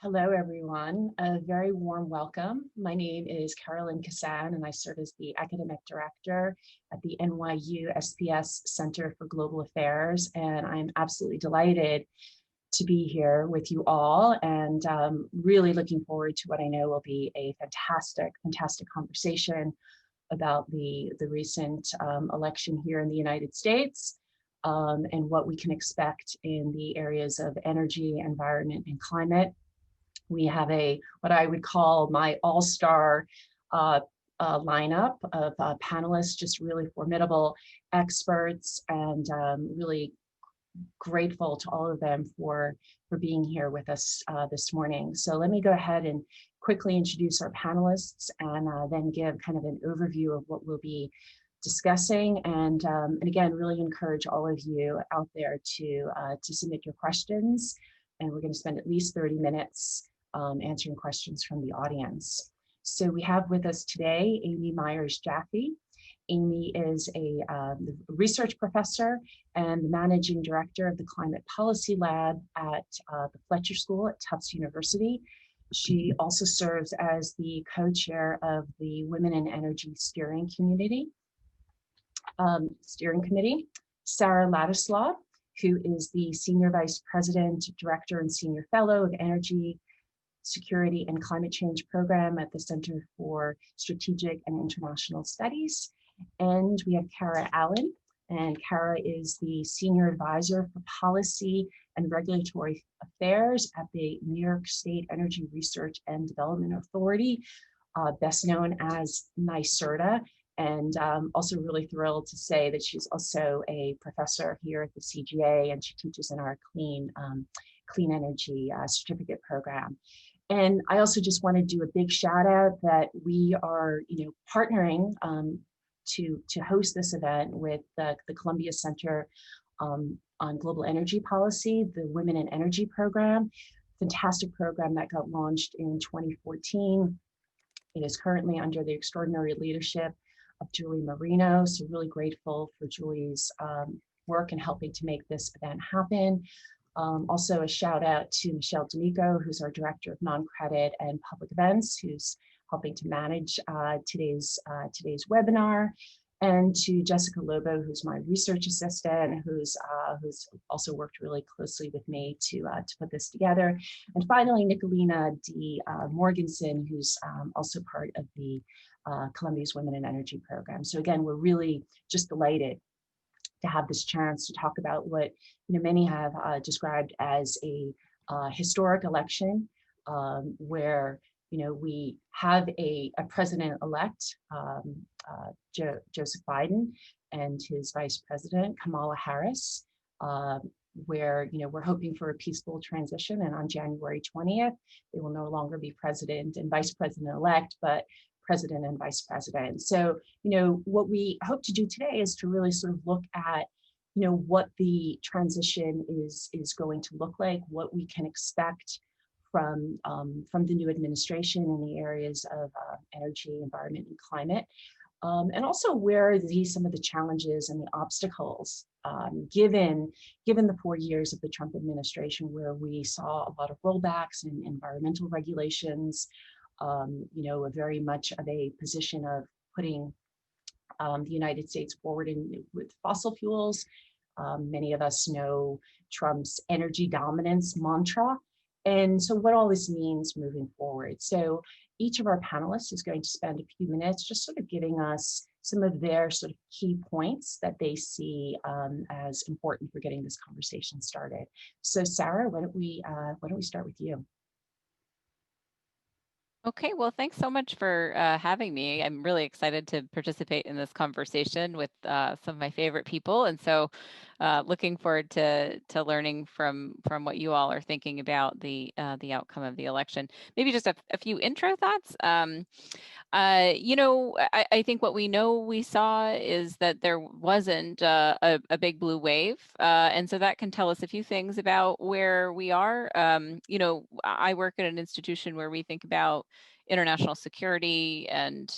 Hello, everyone. A very warm welcome. My name is Carolyn Kassan, and I serve as the Academic Director at the NYUSPS Center for Global Affairs. And I'm absolutely delighted to be here with you all and really looking forward to what I know will be a fantastic conversation about the recent election here in the United States. And what we can expect in the areas of energy, environment, and climate. We have what I would call my all-star lineup of panelists, just really formidable experts, and really grateful to all of them for being here with us this morning. So let me go ahead and quickly introduce our panelists and then give kind of an overview of what we'll be discussing. And again, really encourage all of you out there to submit your questions. And we're going to spend at least 30 minutes answering questions from the audience. So we have with us today Amy Myers Jaffe. Amy is a research professor and the managing director of the Climate Policy Lab at the Fletcher School at Tufts University. She also serves as the co-chair of the Women in Energy Steering Committee. Sarah Ladislaw, who is the Senior Vice President, Director, and Senior Fellow of Energy, Security, and Climate Change Program at the Center for Strategic and International Studies. And we have Kara Allen, and Kara is the Senior Advisor for Policy and Regulatory Affairs at the New York State Energy Research and Development Authority, best known as NYSERDA. And also really thrilled to say that she's also a professor here at the CGA, and she teaches in our clean energy certificate program. And I also just want to do a big shout out that we are, partnering to host this event with the Columbia Center on Global Energy Policy, the Women in Energy program, fantastic program that got launched in 2014. It is currently under the extraordinary leadership of Julie Marino. So really grateful for Julie's work in helping to make this event happen. Also a shout out to Michelle D'Amico, who's our Director of Non-Credit and Public Events, who's helping to manage today's webinar, and to Jessica Lobo, who's my research assistant, who's also worked really closely with me to put this together. And finally, Nicolina D. Morganson, who's also part of the Columbia's Women in Energy program. So again, we're really just delighted to have this chance to talk about what many have described as a historic election, where we have a president-elect, Joseph Biden, and his vice president, Kamala Harris, where we're hoping for a peaceful transition. And on January 20th, they will no longer be president and vice president-elect, but president and vice president. So, what we hope to do today is to really sort of look at, what the transition is going to look like, what we can expect from the new administration in the areas of energy, environment, and climate, and also where some of the challenges and the obstacles, given the 4 years of the Trump administration, where we saw a lot of rollbacks in environmental regulations, a very much of a position of putting the United States forward with fossil fuels. Many of us know Trump's energy dominance mantra. And so what all this means moving forward. So each of our panelists is going to spend a few minutes just sort of giving us some of their sort of key points that they see as important for getting this conversation started. So Sarah, why don't we start with you? Okay, well, thanks so much for having me. I'm really excited to participate in this conversation with some of my favorite people, and so looking forward to learning from what you all are thinking about the outcome of the election. Maybe just a few intro thoughts. I think what we saw is that there wasn't a big blue wave. And so that can tell us a few things about where we are. I work at an institution where we think about international security and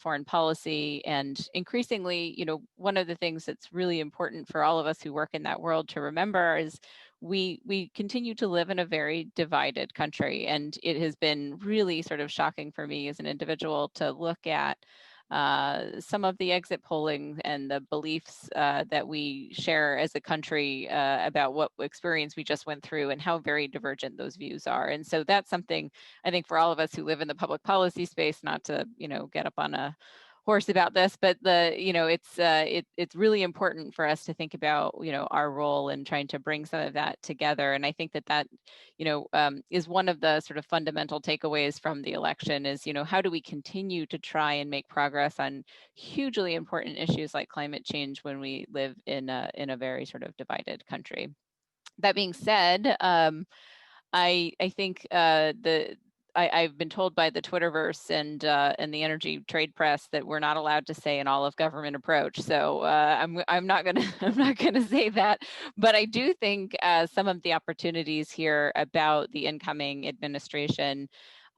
foreign policy. And increasingly, one of the things that's really important for all of us who work in that world to remember is we continue to live in a very divided country, and it has been really sort of shocking for me as an individual to look at some of the exit polling and the beliefs that we share as a country about what experience we just went through and how very divergent those views are. And so that's something I think for all of us who live in the public policy space, not to, get up on a horse about this, but it's really important for us to think about, our role in trying to bring some of that together. And I think that is one of the sort of fundamental takeaways from the election is, how do we continue to try and make progress on hugely important issues like climate change when we live in a very sort of divided country. That being said, I think I've been told by the Twitterverse and the energy trade press that we're not allowed to say an all of government approach. So I'm not gonna I'm not gonna say that, but I do think some of the opportunities here about the incoming administration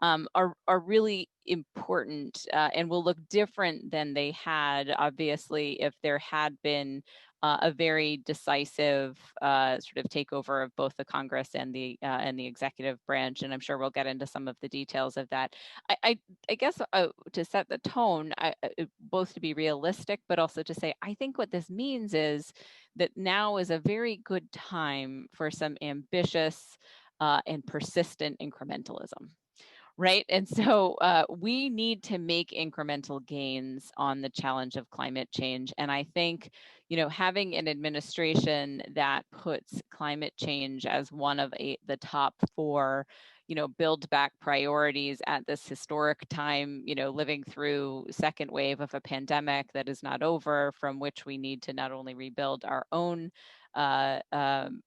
are really important and will look different than they had, obviously, if there had been a very decisive sort of takeover of both the Congress and the executive branch. And I'm sure we'll get into some of the details of that. I guess to set the tone, both to be realistic, but also to say, I think what this means is that now is a very good time for some ambitious and persistent incrementalism. Right. And so we need to make incremental gains on the challenge of climate change. And I think, having an administration that puts climate change as one of the top four, build back priorities at this historic time, living through second wave of a pandemic that is not over, from which we need to not only rebuild our own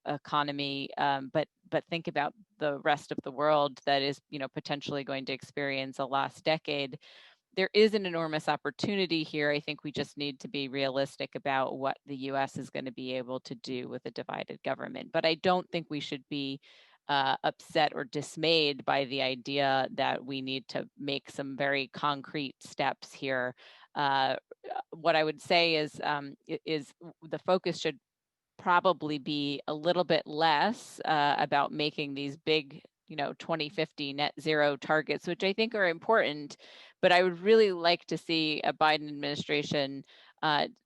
economy, but think about the rest of the world that is, potentially going to experience a lost decade. There is an enormous opportunity here. I think we just need to be realistic about what the U.S. is going to be able to do with a divided government. But I don't think we should be upset or dismayed by the idea that we need to make some very concrete steps here. What I would say is the focus should probably be a little bit less about making these big, 2050 net zero targets, which I think are important. But I would really like to see a Biden administration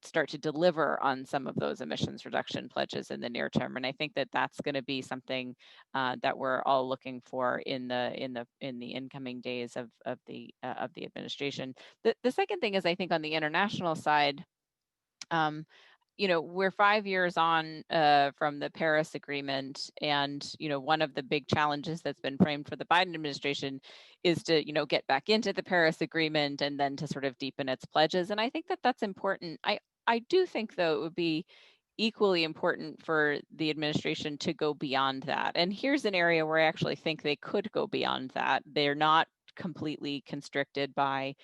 start to deliver on some of those emissions reduction pledges in the near term. And I think that that's going to be something that we're all looking for in the incoming days of the administration. The second thing is, I think on the international side, we're 5 years on from the Paris Agreement, and one of the big challenges that's been framed for the Biden administration is to get back into the Paris Agreement and then to sort of deepen its pledges. And I think that that's important. I do think, though, it would be equally important for the administration to go beyond that. And here's an area where I actually think they could go beyond that. They're not completely constricted by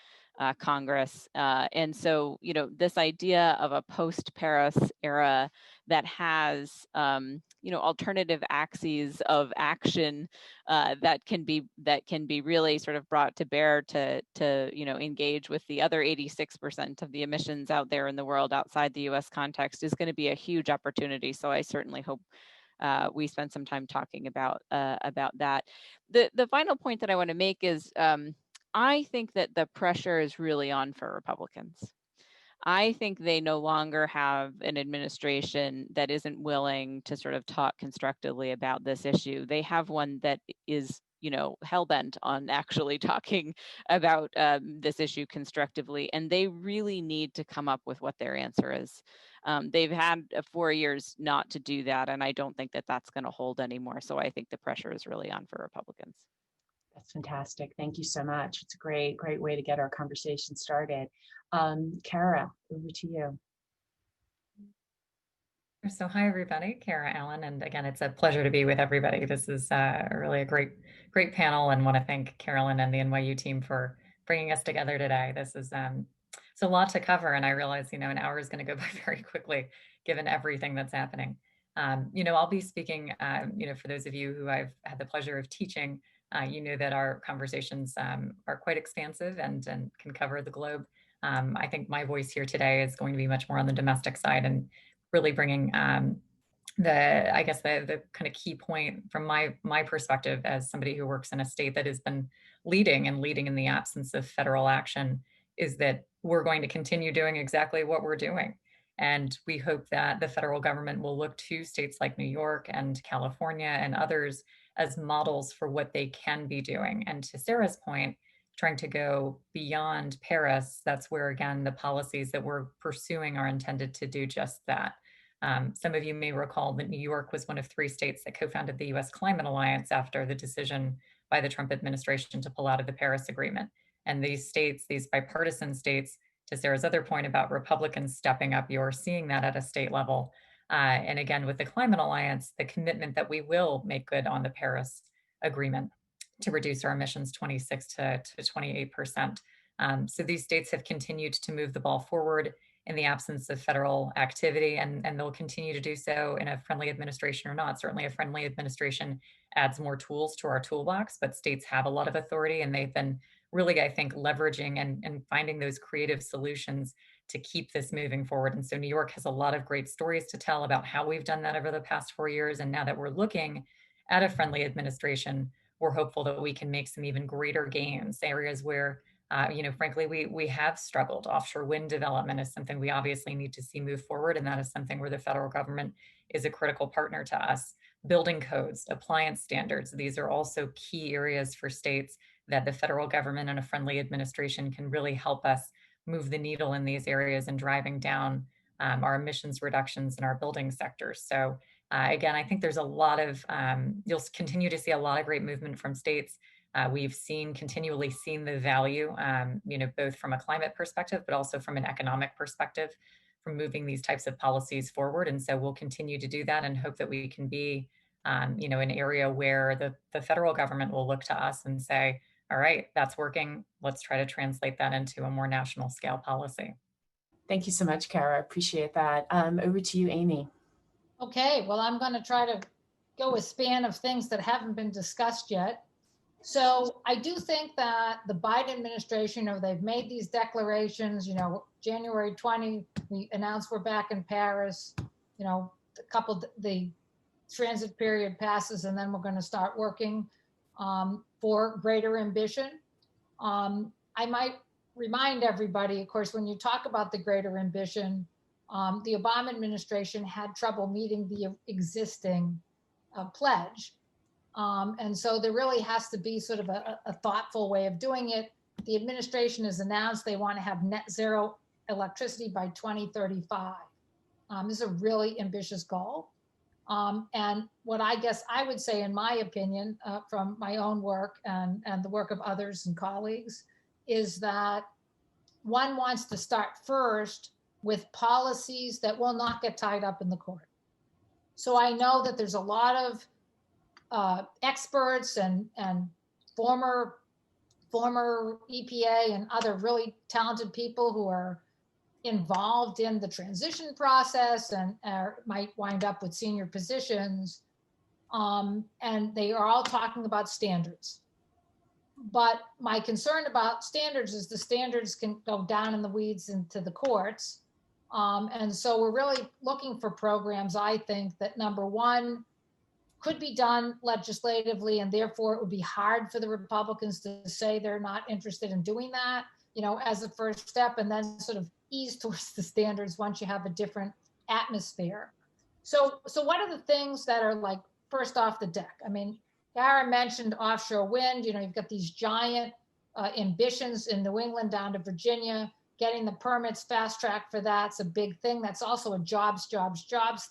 Congress. And so, this idea of a post-Paris era that has, alternative axes of action that can be really sort of brought to bear to engage with the other 86% of the emissions out there in the world outside the U.S. context is going to be a huge opportunity. So I certainly hope we spend some time talking about that. The final point that I want to make is I think that the pressure is really on for Republicans. I think they no longer have an administration that isn't willing to sort of talk constructively about this issue. They have one that is, hell-bent on actually talking about this issue constructively, and they really need to come up with what their answer is. They've had 4 years not to do that, and I don't think that that's going to hold anymore. So I think the pressure is really on for Republicans. That's fantastic. Thank you so much. It's a great way to get our conversation started. Kara, over to you. So hi, everybody. Kara Allen. And again, it's a pleasure to be with everybody. This is really a great panel, and want to thank Carolyn and the NYU team for bringing us together today. This is it's a lot to cover, and I realize, an hour is going to go by very quickly given everything that's happening. I'll be speaking, for those of you who I've had the pleasure of teaching, that our conversations are quite expansive and can cover the globe. I think my voice here today is going to be much more on the domestic side and really bringing I guess the kind of key point from my perspective as somebody who works in a state that has been leading in the absence of federal action is that we're going to continue doing exactly what we're doing. And we hope that the federal government will look to states like New York and California and others as models for what they can be doing. And to Sarah's point, trying to go beyond Paris, that's where, again, the policies that we're pursuing are intended to do just that. Some of you may recall that New York was one of 3 states that co-founded the US Climate Alliance after the decision by the Trump administration to pull out of the Paris Agreement. And these states, these bipartisan states, to Sarah's other point about Republicans stepping up, you're seeing that at a state level. And again, with the Climate Alliance, the commitment that we will make good on the Paris Agreement to reduce our emissions 26 to 28%. So these states have continued to move the ball forward in the absence of federal activity, and they'll continue to do so in a friendly administration or not. Certainly a friendly administration adds more tools to our toolbox, but states have a lot of authority, and they've been really, I think, leveraging and finding those creative solutions to keep this moving forward. And so New York has a lot of great stories to tell about how we've done that over the past 4 years. And now that we're looking at a friendly administration, we're hopeful that we can make some even greater gains, areas where frankly, we have struggled. Offshore wind development is something we obviously need to see move forward, and that is something where the federal government is a critical partner to us. Building codes, appliance standards, these are also key areas for states that the federal government and a friendly administration can really help us move the needle in these areas and driving down our emissions reductions in our building sectors. So again, I think there's a lot of, you'll continue to see a lot of great movement from states. We've continually seen the value, both from a climate perspective, but also from an economic perspective, from moving these types of policies forward. And so we'll continue to do that and hope that we can be, an area where the federal government will look to us and say, all right, that's working. Let's try to translate that into a more national scale policy. Thank you so much, Kara. I appreciate that. Over to you, Amy. Okay, well, I'm going to try to go a span of things that haven't been discussed yet. So I do think that the Biden administration, they've made these declarations, January 20, we announced we're back in Paris, the transit period passes and then we're going to start working for greater ambition. I might remind everybody, of course, when you talk about the greater ambition, the Obama administration had trouble meeting the existing pledge. And so there really has to be sort of a thoughtful way of doing it. The administration has announced they want to have net zero electricity by 2035. This is a really ambitious goal. And what I guess I would say, in my opinion, from my own work and the work of others and colleagues, is that one wants to start first with policies that will not get tied up in the court. So I know that there's a lot of experts and former EPA and other really talented people who are involved in the transition process and might wind up with senior positions. And they are all talking about standards. But my concern about standards is the standards can go down in the weeds into the courts. And so we're really looking for programs, I think, that number one, could be done legislatively, and therefore it would be hard for the Republicans to say they're not interested in doing that, as a first step, and then sort of ease towards the standards once you have a different atmosphere. So what are the things that are like first off the deck? I mean, Kara mentioned offshore wind. You've got these giant ambitions in New England down to Virginia. Getting the permits fast track for that's a big thing. That's also a jobs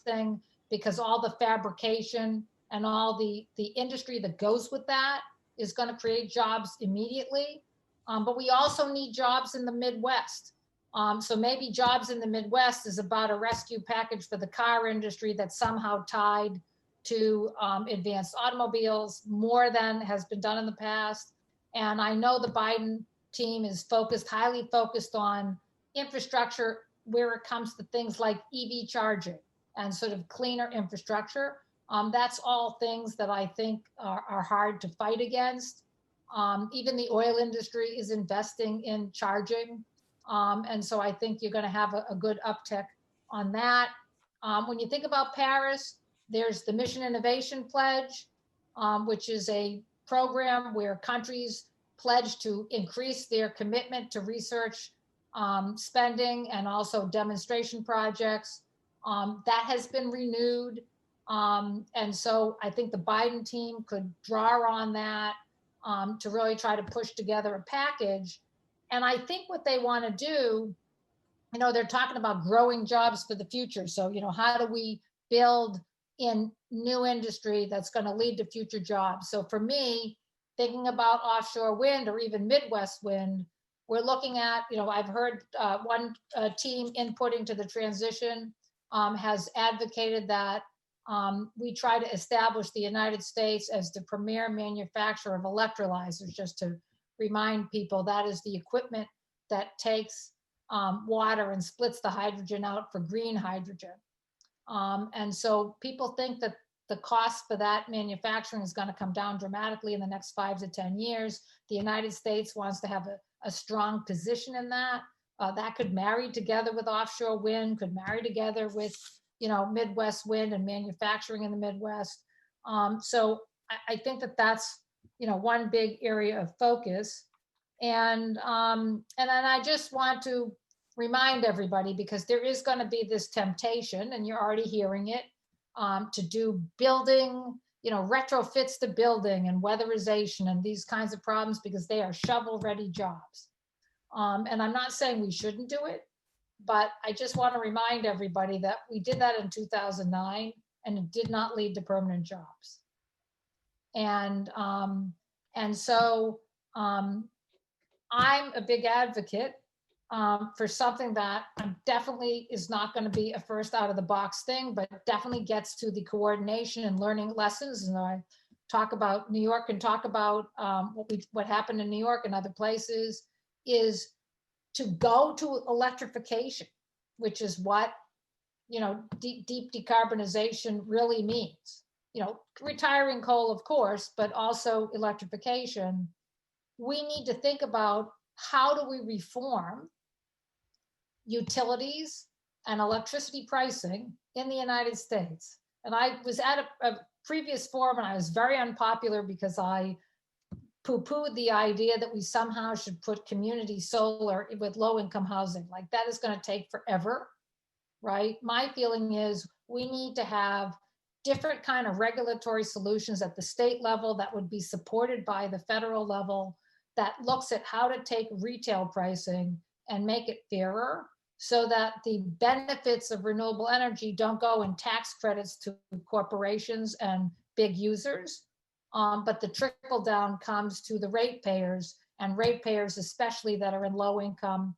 thing, because all the fabrication and all the industry that goes with that is going to create jobs immediately. But we also need jobs in the Midwest. So maybe jobs in the Midwest is about a rescue package for the car industry that's somehow tied to advanced automobiles more than has been done in the past. And I know the Biden team is highly focused on infrastructure where it comes to things like EV charging and sort of cleaner infrastructure. That's all things that I think are hard to fight against. Even the oil industry is investing in charging. And so I think you're going to have a good uptick on that. When you think about Paris, There's the Mission Innovation Pledge, which is a program where countries pledge to increase their commitment to research spending and also demonstration projects. That has been renewed. And so I think the Biden team could draw on that to really try to push together a package. And I think what they want to do, you know, they're talking about growing jobs for the future. So, you know, how do we build in new industry that's going to lead to future jobs? So for me, thinking about offshore wind or even Midwest wind, we're looking at, you know, I've heard one team inputting to the transition has advocated that we try to establish the United States as the premier manufacturer of electrolyzers. Just to remind people, that is the equipment that takes water and splits the hydrogen out for green hydrogen. And so people think that the cost for that manufacturing is going to come down dramatically in the next 5 to 10 years. The United States wants to have a strong position in that. That could marry together with offshore wind, could marry together with, you know, Midwest wind and manufacturing in the Midwest. So I think that that's, you know, one big area of focus. And then I just want to remind everybody, because there is going to be this temptation, and you're already hearing it, to do building, you know, retrofits to building and weatherization and these kinds of problems, because they are shovel-ready jobs. And I'm not saying we shouldn't do it, but I just want to remind everybody that we did that in 2009, and it did not lead to permanent jobs. And so I'm a big advocate for something that definitely is not going to be a first out of the box thing, but definitely gets to the coordination and learning lessons. And I talk about New York and talk about what happened in New York and other places, is to go to electrification, which is what, you know, deep decarbonization really means. You know, retiring coal, of course, but also electrification. We need to think about, how do we reform utilities and electricity pricing in the United States? And I was at a previous forum, and I was very unpopular because I poo-pooed the idea that we somehow should put community solar with low-income housing. Like, that is going to take forever, right? My feeling is we need to have different kind of regulatory solutions at the state level that would be supported by the federal level, that looks at how to take retail pricing and make it fairer, so that the benefits of renewable energy don't go in tax credits to corporations and big users, but the trickle down comes to the ratepayers, and ratepayers especially that are in low income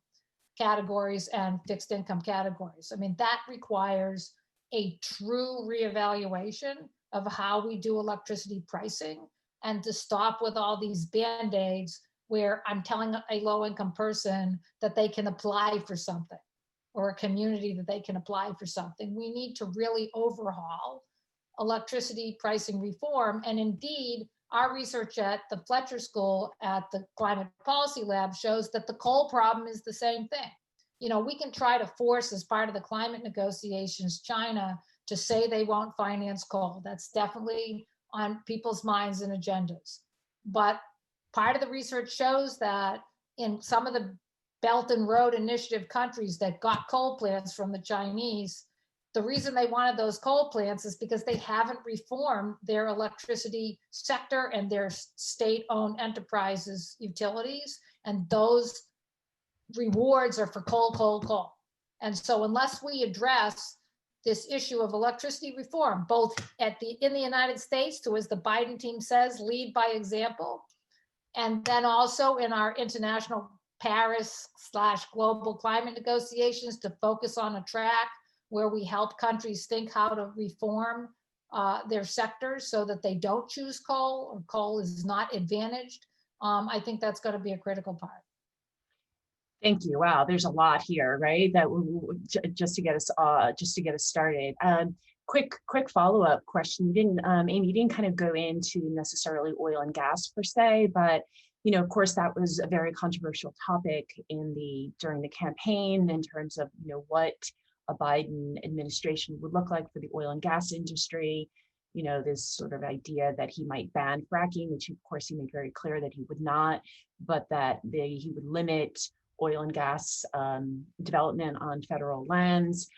categories and fixed income categories. I mean, that requires a true reevaluation of how we do electricity pricing, and to stop with all these band-aids where I'm telling a low-income person that they can apply for something, or a community that they can apply for something. We need to really overhaul electricity pricing reform. And indeed, our research at the Fletcher School at the Climate Policy Lab shows that the coal problem is the same thing. You know, we can try to force, as part of the climate negotiations, China to say they won't finance coal. That's definitely on people's minds and agendas. But part of the research shows that in some of the Belt and Road Initiative countries that got coal plants from the Chinese, the reason they wanted those coal plants is because they haven't reformed their electricity sector and their state-owned enterprises, utilities, and those rewards are for coal, coal, coal. And so unless we address this issue of electricity reform, both in the United States, to, as the Biden team says, lead by example, and then also in our international Paris/global climate negotiations, to focus on a track where we help countries think how to reform their sectors so that they don't choose coal, or coal is not advantaged. I think that's going to be a critical part. Thank you. Wow, there's a lot here, right? That just to get us started. Quick follow-up question. You didn't, Amy, you didn't kind of go into necessarily oil and gas per se, but you know, of course, that was a very controversial topic during the campaign in terms of, you know, what a Biden administration would look like for the oil and gas industry. You know, this sort of idea that he might ban fracking, which of course he made very clear that he would not, but that he would limit oil and gas development on federal lands.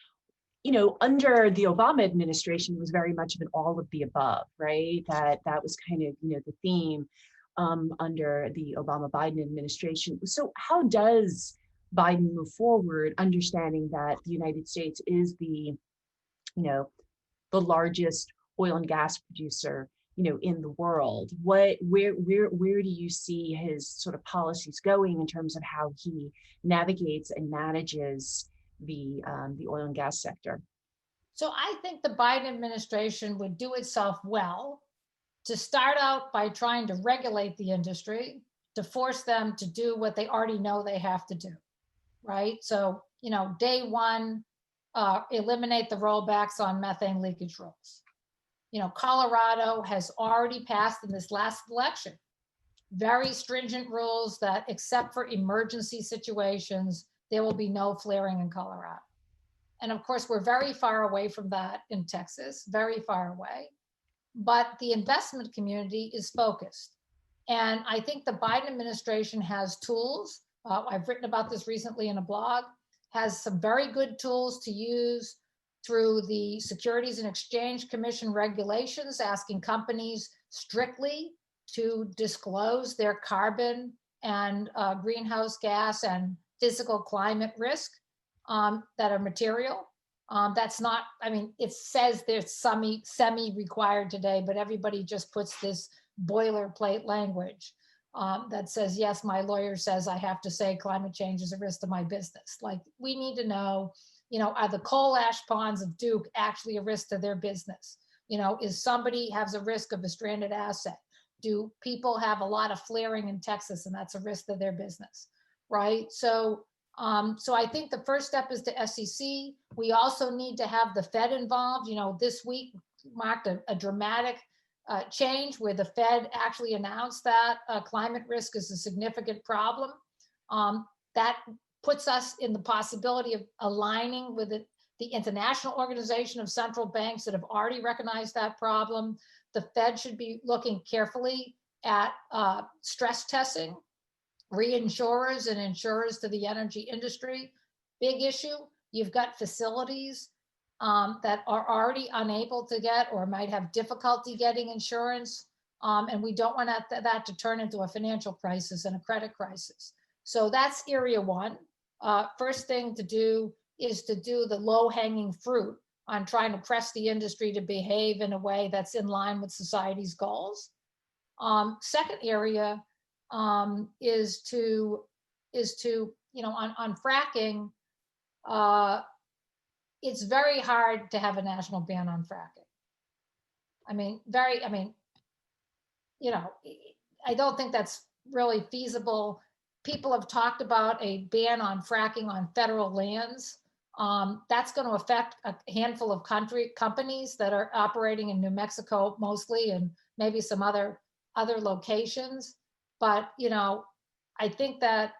You know, under the Obama administration, was very much of an all of the above, right? That was kind of, you know, the theme under the Obama-Biden administration. So how does Biden move forward, understanding that the United States is the, you know, the largest oil and gas producer, you know, in the world? Where do you see his sort of policies going in terms of how he navigates and manages the oil and gas sector? So I think the Biden administration would do itself well to start out by trying to regulate the industry, to force them to do what they already know they have to do, right? So, you know, day one, eliminate the rollbacks on methane leakage rules. You know, Colorado has already passed in this last election very stringent rules that, except for emergency situations, there will be no flaring in Colorado. And of course, we're very far away from that in Texas, very far away. But the investment community is focused. And I think the Biden administration has tools. I've written about this recently in a blog, has some very good tools to use through the Securities and Exchange Commission regulations, asking companies strictly to disclose their carbon and greenhouse gas and physical climate risk that are material. That's not, I mean, it says there's semi-required today, but everybody just puts this boilerplate language that says, yes, my lawyer says I have to say climate change is a risk to my business. Like, we need to know, you know, are the coal ash ponds of Duke actually a risk to their business? You know, is somebody has a risk of a stranded asset? Do people have a lot of flaring in Texas and that's a risk to their business, right? So I think the first step is the SEC. We also need to have the Fed involved. You know, this week marked a dramatic change where the Fed actually announced that climate risk is a significant problem. That puts us in the possibility of aligning with the International Organization of Central Banks that have already recognized that problem. The Fed should be looking carefully at stress testing reinsurers and insurers to the energy industry. Big issue. You've got facilities that are already unable to get or might have difficulty getting insurance. And we don't want that to turn into a financial crisis and a credit crisis. So that's area one. First thing to do is to do the low-hanging fruit on trying to press the industry to behave in a way that's in line with society's goals. Second area is to, you know, on fracking, it's very hard to have a national ban on fracking. You know, I don't think that's really feasible. People have talked about a ban on fracking on federal lands. That's going to affect a handful of companies that are operating in New Mexico mostly, and maybe some other locations. But, you know, I think that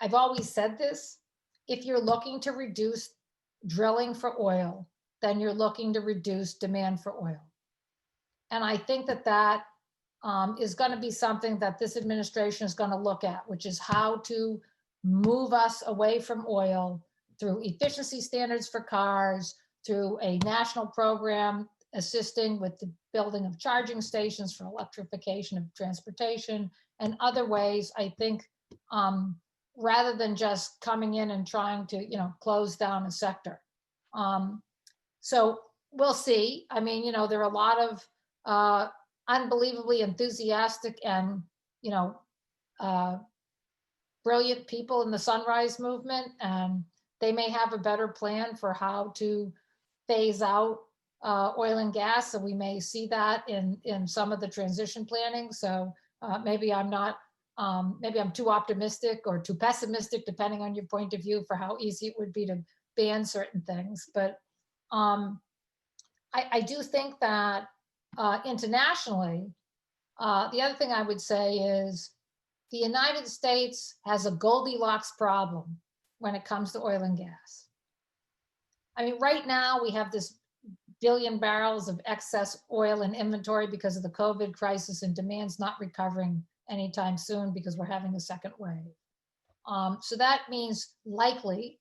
I've always said this: if you're looking to reduce drilling for oil, then you're looking to reduce demand for oil. And I think that is going to be something that this administration is going to look at, which is how to move us away from oil through efficiency standards for cars, through a national program assisting with the building of charging stations for electrification of transportation, and other ways. I think rather than just coming in and trying to, you know, close down a sector. So we'll see. I mean, you know, there are a lot of unbelievably enthusiastic and, you know, brilliant people in the Sunrise Movement, and they may have a better plan for how to phase out oil and gas. So we may see that in some of the transition planning. So maybe I'm not, maybe I'm too optimistic or too pessimistic, depending on your point of view, for how easy it would be to ban certain things. But I do think that internationally, the other thing I would say is the United States has a Goldilocks problem when it comes to oil and gas. I mean, right now we have this billion barrels of excess oil in inventory because of the COVID crisis, and demand's not recovering anytime soon because we're having a second wave. So that means likely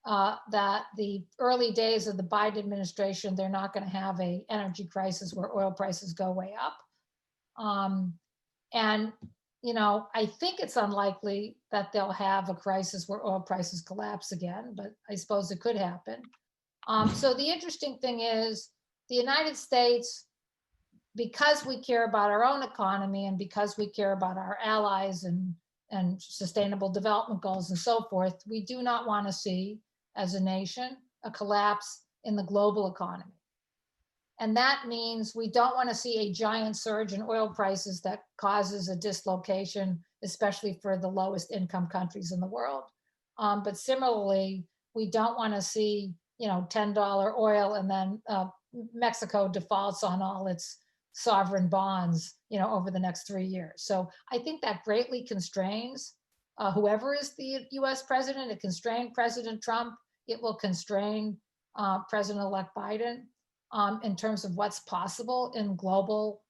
that the early days of the Biden administration, they're not going to have a energy crisis where oil prices go way up. And, you know, I think it's unlikely that they'll have a crisis where oil prices collapse again, but I suppose it could happen. So the interesting thing is the United States, because we care about our own economy and because we care about our allies and sustainable development goals and so forth, we do not want to see, as a nation, a collapse in the global economy. And that means we don't want to see a giant surge in oil prices that causes a dislocation, especially for the lowest income countries in the world. But similarly, we don't want to see, you know, $10 oil and then Mexico defaults on all its sovereign bonds, you know, over the next 3 years. So I think that greatly constrains whoever is the US president. It constrained President Trump. It will constrain President-elect Biden in terms of what's possible in global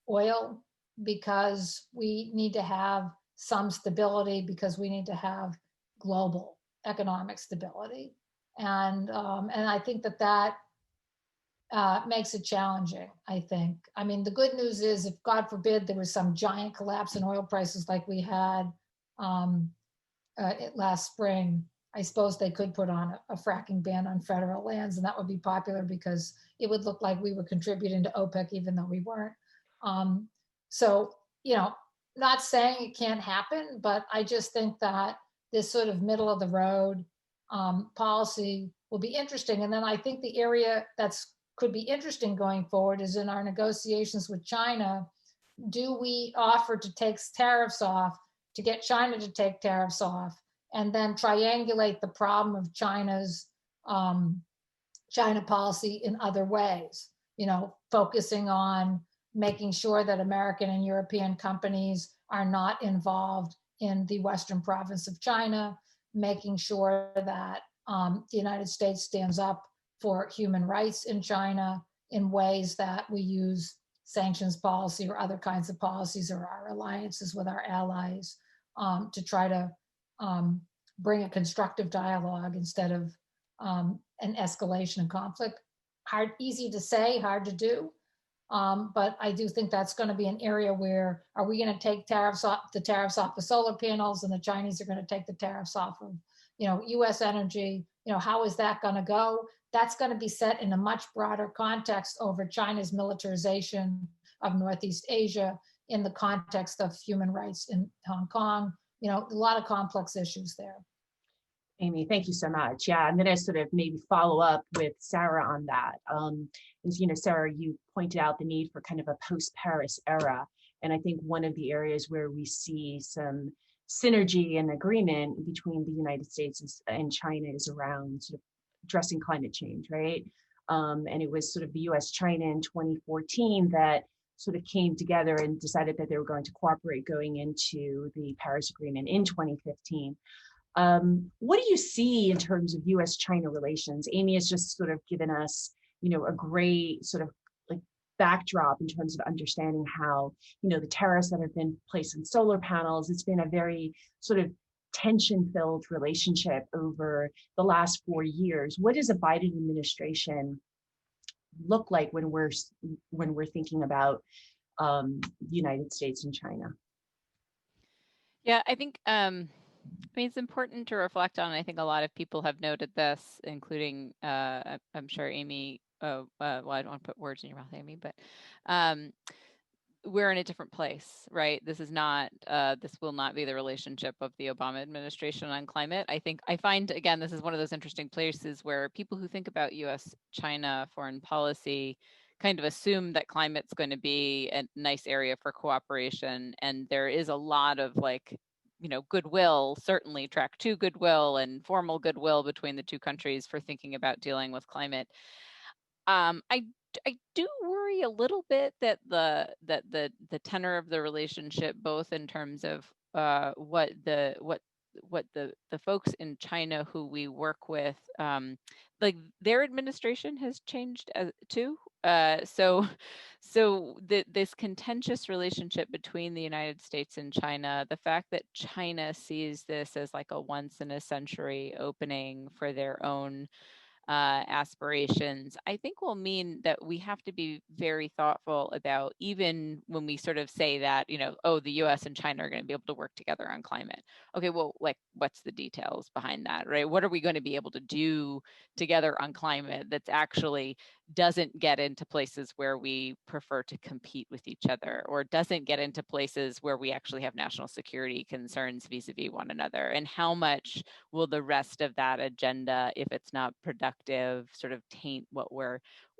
oil, because we need to have some stability, because we need to have global economic stability. And I think that makes it challenging, I think. I mean, the good news is, if God forbid there was some giant collapse in oil prices like we had last spring, I suppose they could put on a fracking ban on federal lands, and that would be popular because it would look like we were contributing to OPEC even though we weren't. So, you know, not saying it can't happen, but I just think that this sort of middle of the road policy will be interesting. And then I think the area could be interesting going forward is in our negotiations with China. Do we offer to take tariffs off, to get China to take tariffs off, and then triangulate the problem of China's China policy in other ways, you know, focusing on making sure that American and European companies are not involved in the Western province of China, making sure that the United States stands up for human rights in China in ways that we use sanctions policy or other kinds of policies or our alliances with our allies to try to bring a constructive dialogue instead of an escalation of conflict. Easy to say, hard to do. But I do think that's going to be an area where, are we going to take the tariffs off the solar panels, and the Chinese are going to take the tariffs off of, you know, U.S. energy? You know, how is that going to go? That's going to be set in a much broader context over China's militarization of Northeast Asia, in the context of human rights in Hong Kong. You know, a lot of complex issues there. Amy, thank you so much. Yeah, I'm going to sort of maybe follow up with Sarah on that. As you know, Sarah, you pointed out the need for kind of a post-Paris era. And I think one of the areas where we see some synergy and agreement between the United States and China is around sort of addressing climate change, right? And it was sort of the US-China in 2014 that sort of came together and decided that they were going to cooperate going into the Paris Agreement in 2015. What do you see in terms of US-China relations? Amy has just sort of given us, you know, a great sort of like backdrop in terms of understanding how, you know, the tariffs that have been placed on solar panels, it's been a very sort of tension-filled relationship over the last 4 years. What does a Biden administration look like when we're thinking about the United States and China? Yeah, I think I mean, it's important to reflect on. I think a lot of people have noted this, including I'm sure Amy. Well, I don't want to put words in your mouth, Amy, but we're in a different place, right? This is not. This will not be the relationship of the Obama administration on climate. I find, again, this is one of those interesting places where people who think about U.S.-China foreign policy kind of assume that climate's going to be a nice area for cooperation, and there is a lot of like, you know, goodwill, certainly track 2 goodwill and formal goodwill between the two countries for thinking about dealing with climate. I do worry a little bit that the tenor of the relationship, both in terms of what what the folks in China who we work with, like their administration has changed too. So this contentious relationship between the United States and China, the fact that China sees this as like a once in a century opening for their own aspirations, I think will mean that we have to be very thoughtful about, even when we sort of say that, you know, oh, the US and China are going to be able to work together on climate. Okay, well, like, what's the details behind that, right? What are we going to be able to do together on climate that's actually doesn't get into places where we prefer to compete with each other, or doesn't get into places where we actually have national security concerns vis-a-vis one another? And how much will the rest of that agenda, if it's not productive, sort of taint what we're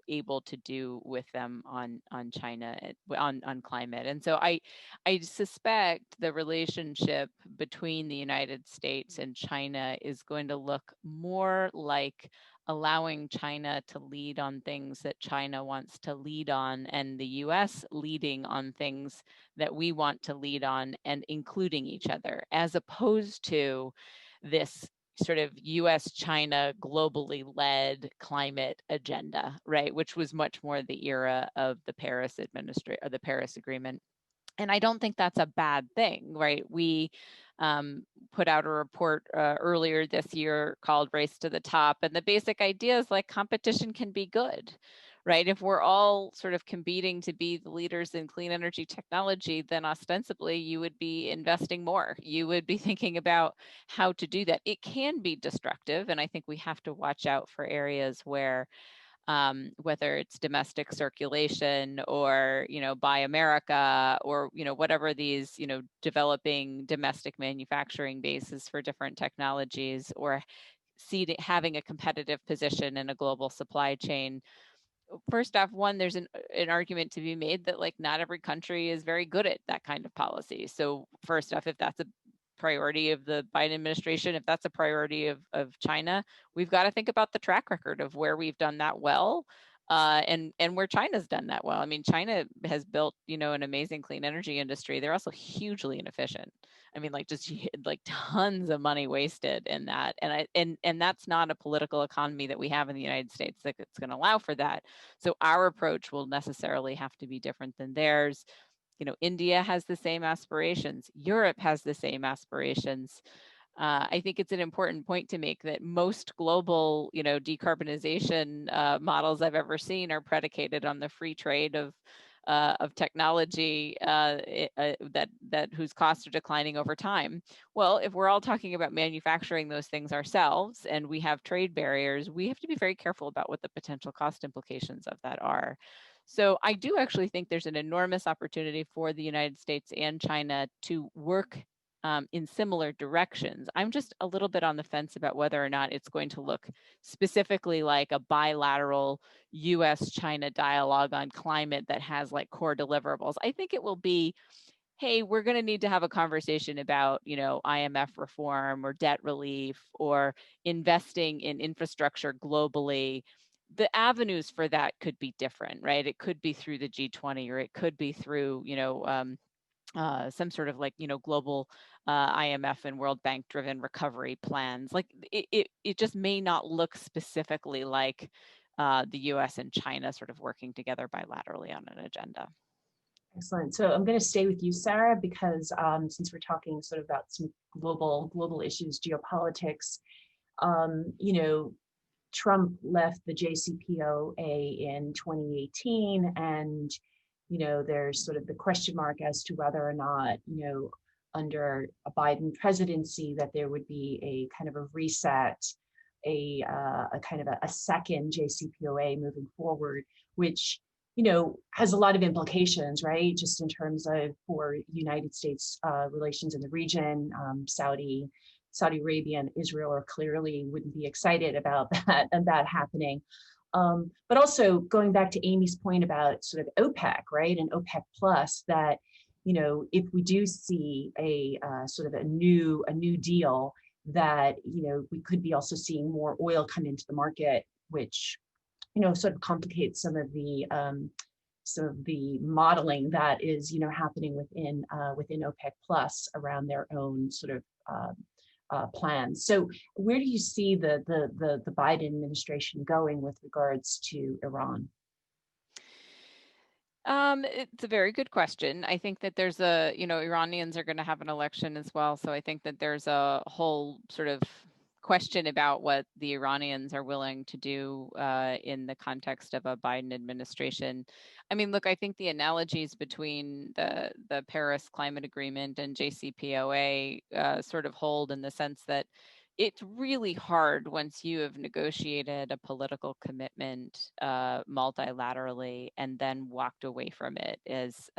able to do with them on China, on climate? And so I suspect the relationship between the United States and China is going to look more like allowing China to lead on things that China wants to lead on, and the US leading on things that we want to lead on, and including each other, as opposed to this sort of US-China globally led climate agenda, right? Which was much more the era of the Paris Agreement. And I don't think that's a bad thing, right? We put out a report earlier this year called Race to the Top. And the basic idea is like competition can be good, right? If we're all sort of competing to be the leaders in clean energy technology, then ostensibly you would be investing more. You would be thinking about how to do that. It can be destructive. And I think we have to watch out for areas where whether it's domestic circulation or, you know, Buy America, or, you know, whatever these, you know, developing domestic manufacturing bases for different technologies, or having a competitive position in a global supply chain. First off, one, there's an argument to be made that like not every country is very good at that kind of policy. So first off, if that's a priority of the Biden administration, if that's a priority of China, we've got to think about the track record of where we've done that well, and where China's done that well. I mean, China has built, you know, an amazing clean energy industry. They're also hugely inefficient. I mean, like just like tons of money wasted in that, and that's not a political economy that we have in the United States that's going to allow for that. So our approach will necessarily have to be different than theirs. You know, India has the same aspirations. Europe has the same aspirations. I think it's an important point to make that most global, you know, decarbonization models I've ever seen are predicated on the free trade of technology that whose costs are declining over time. Well, if we're all talking about manufacturing those things ourselves and we have trade barriers, we have to be very careful about what the potential cost implications of that are. So I do actually think there's an enormous opportunity for the United States and China to work in similar directions. I'm just a little bit on the fence about whether or not it's going to look specifically like a bilateral US-China dialogue on climate that has like core deliverables. I think it will be, hey, we're going to need to have a conversation about, you know, IMF reform or debt relief or investing in infrastructure globally. The avenues for that could be different, right? It could be through the G20, or it could be through, you know, some sort of like, you know, global IMF and World Bank driven recovery plans. Like it just may not look specifically like the US and China sort of working together bilaterally on an agenda. Excellent. So I'm going to stay with you, Sarah, because since we're talking sort of about some global issues, geopolitics, you know, Trump left the JCPOA in 2018, and you know, there's sort of the question mark as to whether or not, you know, under a Biden presidency, that there would be a kind of a reset, a kind of a second JCPOA moving forward, which, you know, has a lot of implications, right? Just in terms of for United States relations in the region. Saudi Arabia and Israel are clearly wouldn't be excited about that and that happening. But also going back to Amy's point about sort of OPEC, right, and OPEC plus, that, you know, if we do see a sort of a new deal, that, you know, we could be also seeing more oil come into the market, which, you know, sort of complicates some of the modeling that is, you know, happening within OPEC plus around their own sort of plans. So where do you see the Biden administration going with regards to Iran? It's a very good question. I think that there's Iranians are going to have an election as well. So I think that there's a whole sort of question about what the Iranians are willing to do in the context of a Biden administration. I mean, look, I think the analogies between the Paris Climate Agreement and JCPOA sort of hold in the sense that it's really hard once you have negotiated a political commitment multilaterally and then walked away from it as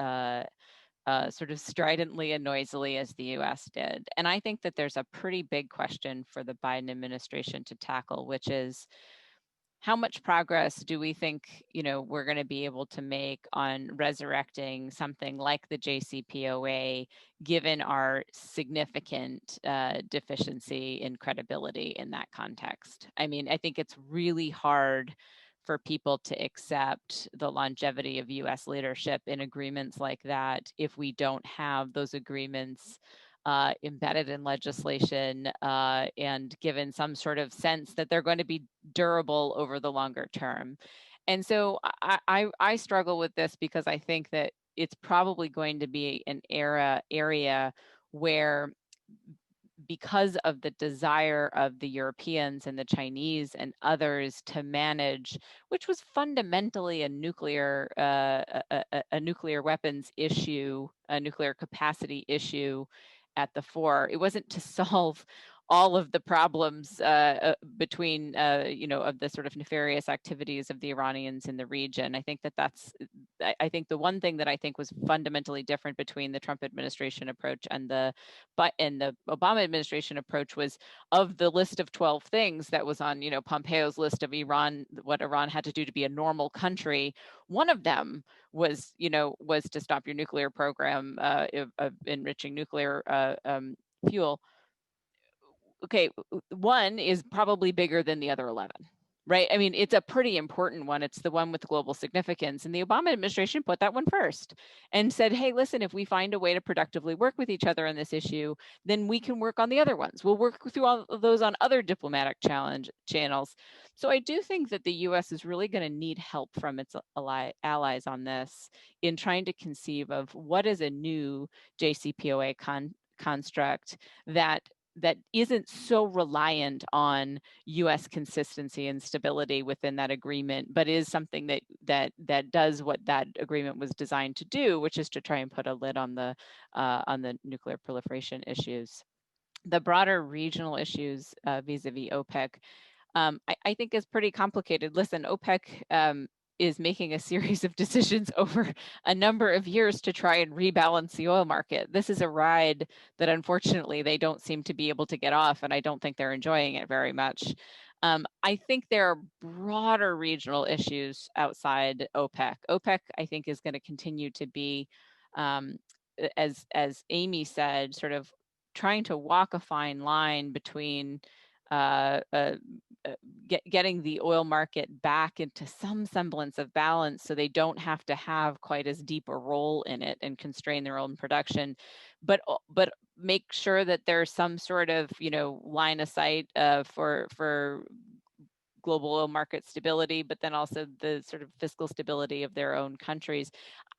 sort of stridently and noisily as the US did. And I think that there's a pretty big question for the Biden administration to tackle, which is how much progress do we think, we're going to be able to make on resurrecting something like the JCPOA, given our significant deficiency in credibility in that context? I mean, I think it's really hard for people to accept the longevity of US leadership in agreements like that if we don't have those agreements embedded in legislation and given some sort of sense that they're going to be durable over the longer term. And so I struggle with this because I think that it's probably going to be an area where, because of the desire of the Europeans and the Chinese and others to manage, which was fundamentally a nuclear weapons issue, a nuclear capacity issue at the fore. It wasn't to solve all of the problems between, of the sort of nefarious activities of the Iranians in the region. I think I think the one thing that I think was fundamentally different between the Trump administration approach and the Obama administration approach was, of the list of 12 things that was on, Pompeo's list of Iran, what Iran had to do to be a normal country, one of them was to stop your nuclear program of enriching nuclear fuel. Okay, one is probably bigger than the other 11, right? I mean, it's a pretty important one. It's the one with global significance. And the Obama administration put that one first and said, hey, listen, if we find a way to productively work with each other on this issue, then we can work on the other ones. We'll work through all of those on other diplomatic channels. So I do think that the US is really going to need help from its allies on this in trying to conceive of what is a new JCPOA construct that isn't so reliant on US consistency and stability within that agreement, but is something that does what that agreement was designed to do, which is to try and put a lid on the nuclear proliferation issues. The broader regional issues vis-a-vis OPEC, I think is pretty complicated. Listen, OPEC is making a series of decisions over a number of years to try and rebalance the oil market. This is a ride that unfortunately they don't seem to be able to get off, and I don't think they're enjoying it very much. I think there are broader regional issues outside OPEC. OPEC, I think, is going to continue to be, as Amy said, sort of trying to walk a fine line between getting the oil market back into some semblance of balance so they don't have to have quite as deep a role in it and constrain their own production, but make sure that there's some sort of line of sight for global oil market stability, but then also the sort of fiscal stability of their own countries.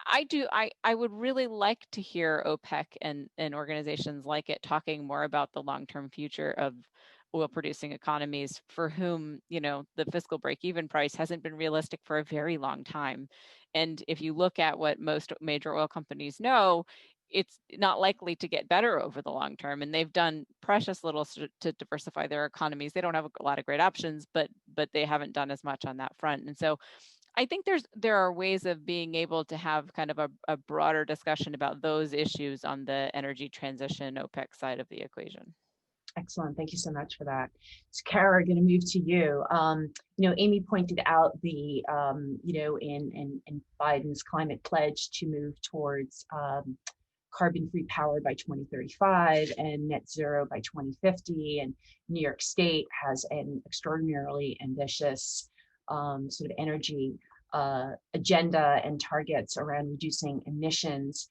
I would really like to hear OPEC and organizations like it talking more about the long-term future of oil producing economies for whom, the fiscal break-even price hasn't been realistic for a very long time. And if you look at what most major oil companies know, it's not likely to get better over the long term. And they've done precious little to diversify their economies. They don't have a lot of great options, but they haven't done as much on that front. And so I think there are ways of being able to have kind of a broader discussion about those issues on the energy transition OPEC side of the equation. Excellent. Thank you so much for that. So Kara, going to move to you. Amy pointed out the, in Biden's climate pledge to move towards carbon-free power by 2035 and net zero by 2050. And New York State has an extraordinarily ambitious sort of energy agenda and targets around reducing emissions.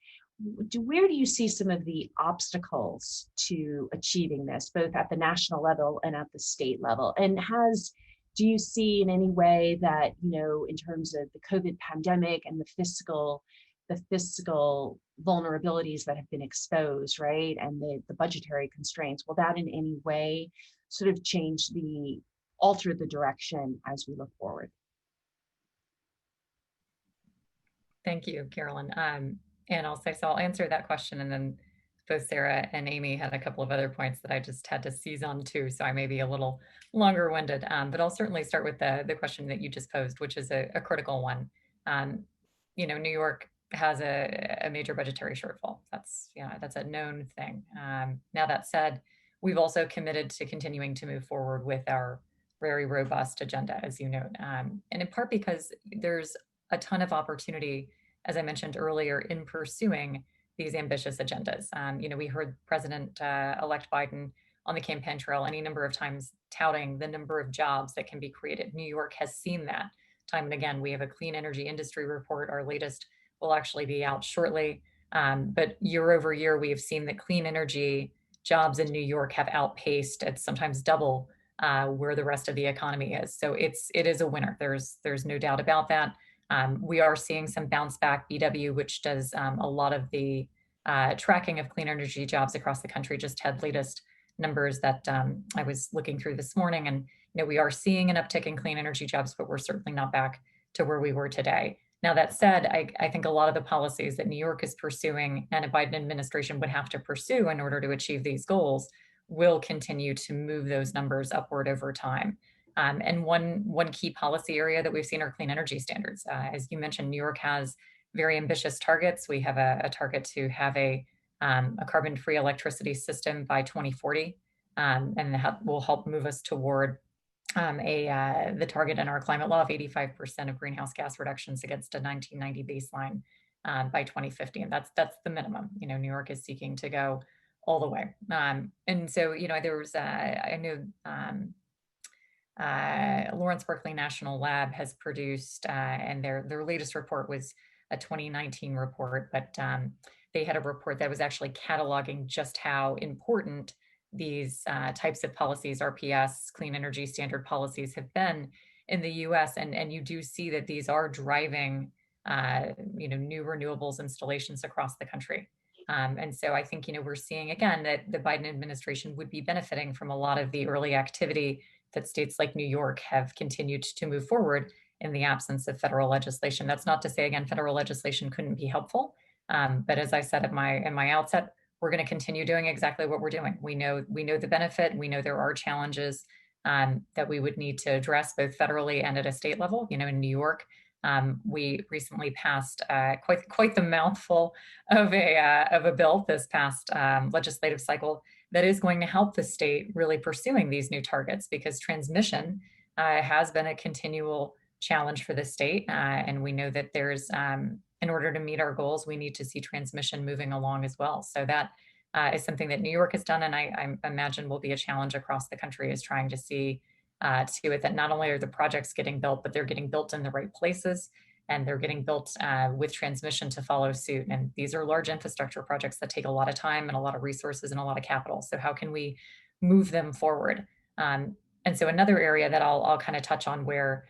where do you see some of the obstacles to achieving this, both at the national level and at the state level? And do you see in any way that, in terms of the COVID pandemic and the fiscal vulnerabilities that have been exposed, right, and the budgetary constraints, will that in any way sort of alter the direction as we look forward? Thank you, Carolyn. And I'll answer that question, and then both Sarah and Amy had a couple of other points that I just had to seize on too, so I may be a little longer-winded, but I'll certainly start with the question that you just posed, which is a critical one. New York has a major budgetary shortfall. That's a known thing. Now that said, we've also committed to continuing to move forward with our very robust agenda, as you note, and in part because there's a ton of opportunity, as I mentioned earlier, in pursuing these ambitious agendas. We heard President-elect Biden on the campaign trail any number of times touting the number of jobs that can be created. New York has seen that time and again. We have a clean energy industry report. Our latest will actually be out shortly. But year over year, we have seen that clean energy jobs in New York have outpaced at sometimes double where the rest of the economy is. So it is a winner. There's no doubt about that. We are seeing some bounce back. BW, which does a lot of the tracking of clean energy jobs across the country, just had latest numbers that I was looking through this morning. And we are seeing an uptick in clean energy jobs, but we're certainly not back to where we were today. Now, that said, I think a lot of the policies that New York is pursuing and a Biden administration would have to pursue in order to achieve these goals will continue to move those numbers upward over time. And one key policy area that we've seen are clean energy standards. As you mentioned, New York has very ambitious targets. We have a target to have a carbon-free electricity system by 2040, and that will help move us toward the target in our climate law of 85% of greenhouse gas reductions against a 1990 baseline by 2050, and that's the minimum. New York is seeking to go all the way, and so there was I know. Lawrence Berkeley National Lab has produced, and their latest report was a 2019 report, but they had a report that was actually cataloging just how important these types of policies, RPS, clean energy standard policies, have been in the US. And you do see that these are driving new renewables installations across the country. And so I think we're seeing again that the Biden administration would be benefiting from a lot of the early activity that states like New York have continued to move forward in the absence of federal legislation. That's not to say, again, federal legislation couldn't be helpful. But as I said in my outset, we're going to continue doing exactly what we're doing. We know the benefit. We know there are challenges that we would need to address both federally and at a state level. In New York, we recently passed quite the mouthful of a bill this past legislative cycle that is going to help the state really pursuing these new targets, because transmission has been a continual challenge for the state. And we know that there's, in order to meet our goals, we need to see transmission moving along as well. So that is something that New York has done, and I imagine will be a challenge across the country, is trying to see to it that not only are the projects getting built, but they're getting built in the right places, and they're getting built with transmission to follow suit. And these are large infrastructure projects that take a lot of time and a lot of resources and a lot of capital. So how can we move them forward? And so another area that I'll kind of touch on where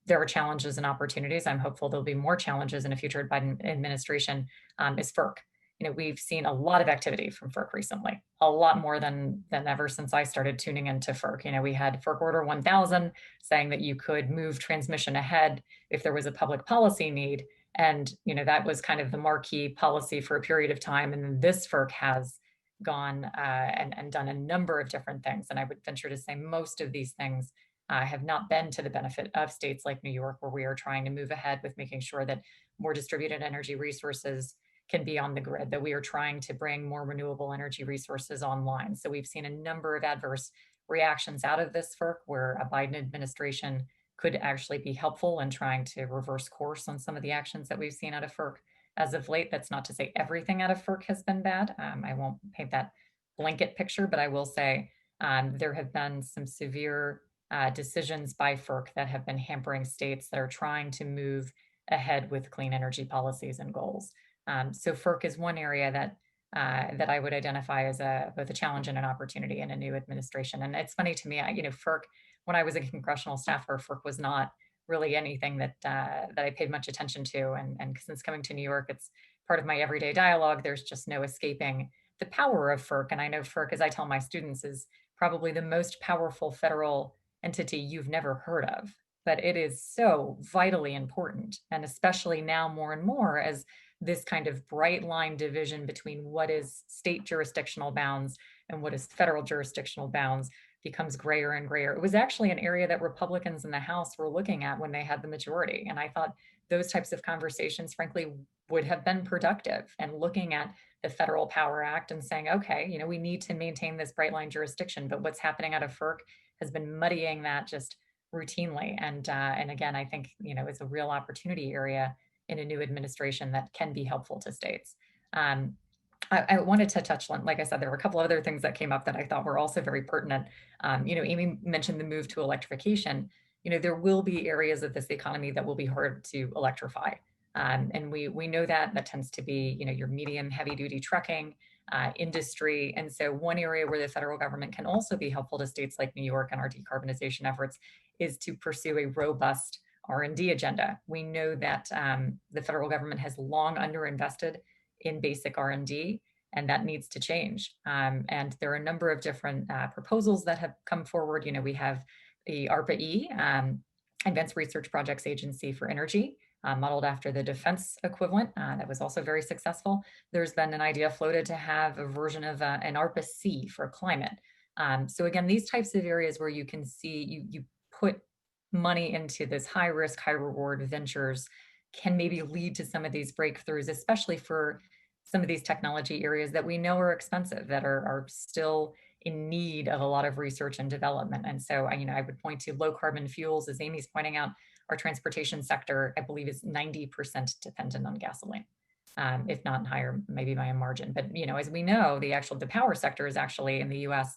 there are challenges and opportunities, I'm hopeful there'll be more challenges in a future Biden administration, is FERC. We've seen a lot of activity from FERC recently, a lot more than ever since I started tuning into FERC. We had FERC Order 1000 saying that you could move transmission ahead if there was a public policy need. And, that was kind of the marquee policy for a period of time. And then this FERC has gone and done a number of different things. And I would venture to say most of these things have not been to the benefit of states like New York, where we are trying to move ahead with making sure that more distributed energy resources can be on the grid, that we are trying to bring more renewable energy resources online. So we've seen a number of adverse reactions out of this FERC, where a Biden administration could actually be helpful in trying to reverse course on some of the actions that we've seen out of FERC as of late. That's not to say everything out of FERC has been bad. I won't paint that blanket picture, but I will say there have been some severe decisions by FERC that have been hampering states that are trying to move ahead with clean energy policies and goals. So FERC is one area that I would identify as both a challenge and an opportunity in a new administration. And it's funny to me, FERC, when I was a congressional staffer, FERC was not really anything that I paid much attention to. And since coming to New York, it's part of my everyday dialogue. There's just no escaping the power of FERC. And I know FERC, as I tell my students, is probably the most powerful federal entity you've never heard of. But it is so vitally important, and especially now more and more as this kind of bright line division between what is state jurisdictional bounds and what is federal jurisdictional bounds becomes grayer and grayer. It was actually an area that Republicans in the House were looking at when they had the majority. And I thought those types of conversations, frankly, would have been productive, and looking at the Federal Power Act and saying, okay, we need to maintain this bright line jurisdiction, but what's happening out of FERC has been muddying that just routinely. And again, I think, it's a real opportunity area in a new administration that can be helpful to states. I wanted to touch on, like I said, there were a couple other things that came up that I thought were also very pertinent. Amy mentioned the move to electrification. There will be areas of this economy that will be hard to electrify. And we know that tends to be, your medium heavy duty trucking industry. And so one area where the federal government can also be helpful to states like New York and our decarbonization efforts is to pursue a robust R&D agenda. We know that the federal government has long underinvested in basic R&D, and that needs to change. And there are a number of different proposals that have come forward. We have the ARPA-E, Advanced Research Projects Agency for Energy, modeled after the defense equivalent. That was also very successful. There's been an idea floated to have a version of an ARPA-C for climate. So again, these types of areas where you can see, you put money into this high risk, high reward ventures can maybe lead to some of these breakthroughs, especially for some of these technology areas that we know are expensive, that are still in need of a lot of research and development. And so, I would point to low carbon fuels, as Amy's pointing out. Our transportation sector, I believe, is 90% dependent on gasoline, if not higher, maybe by a margin. But, as we know, the power sector is actually in the US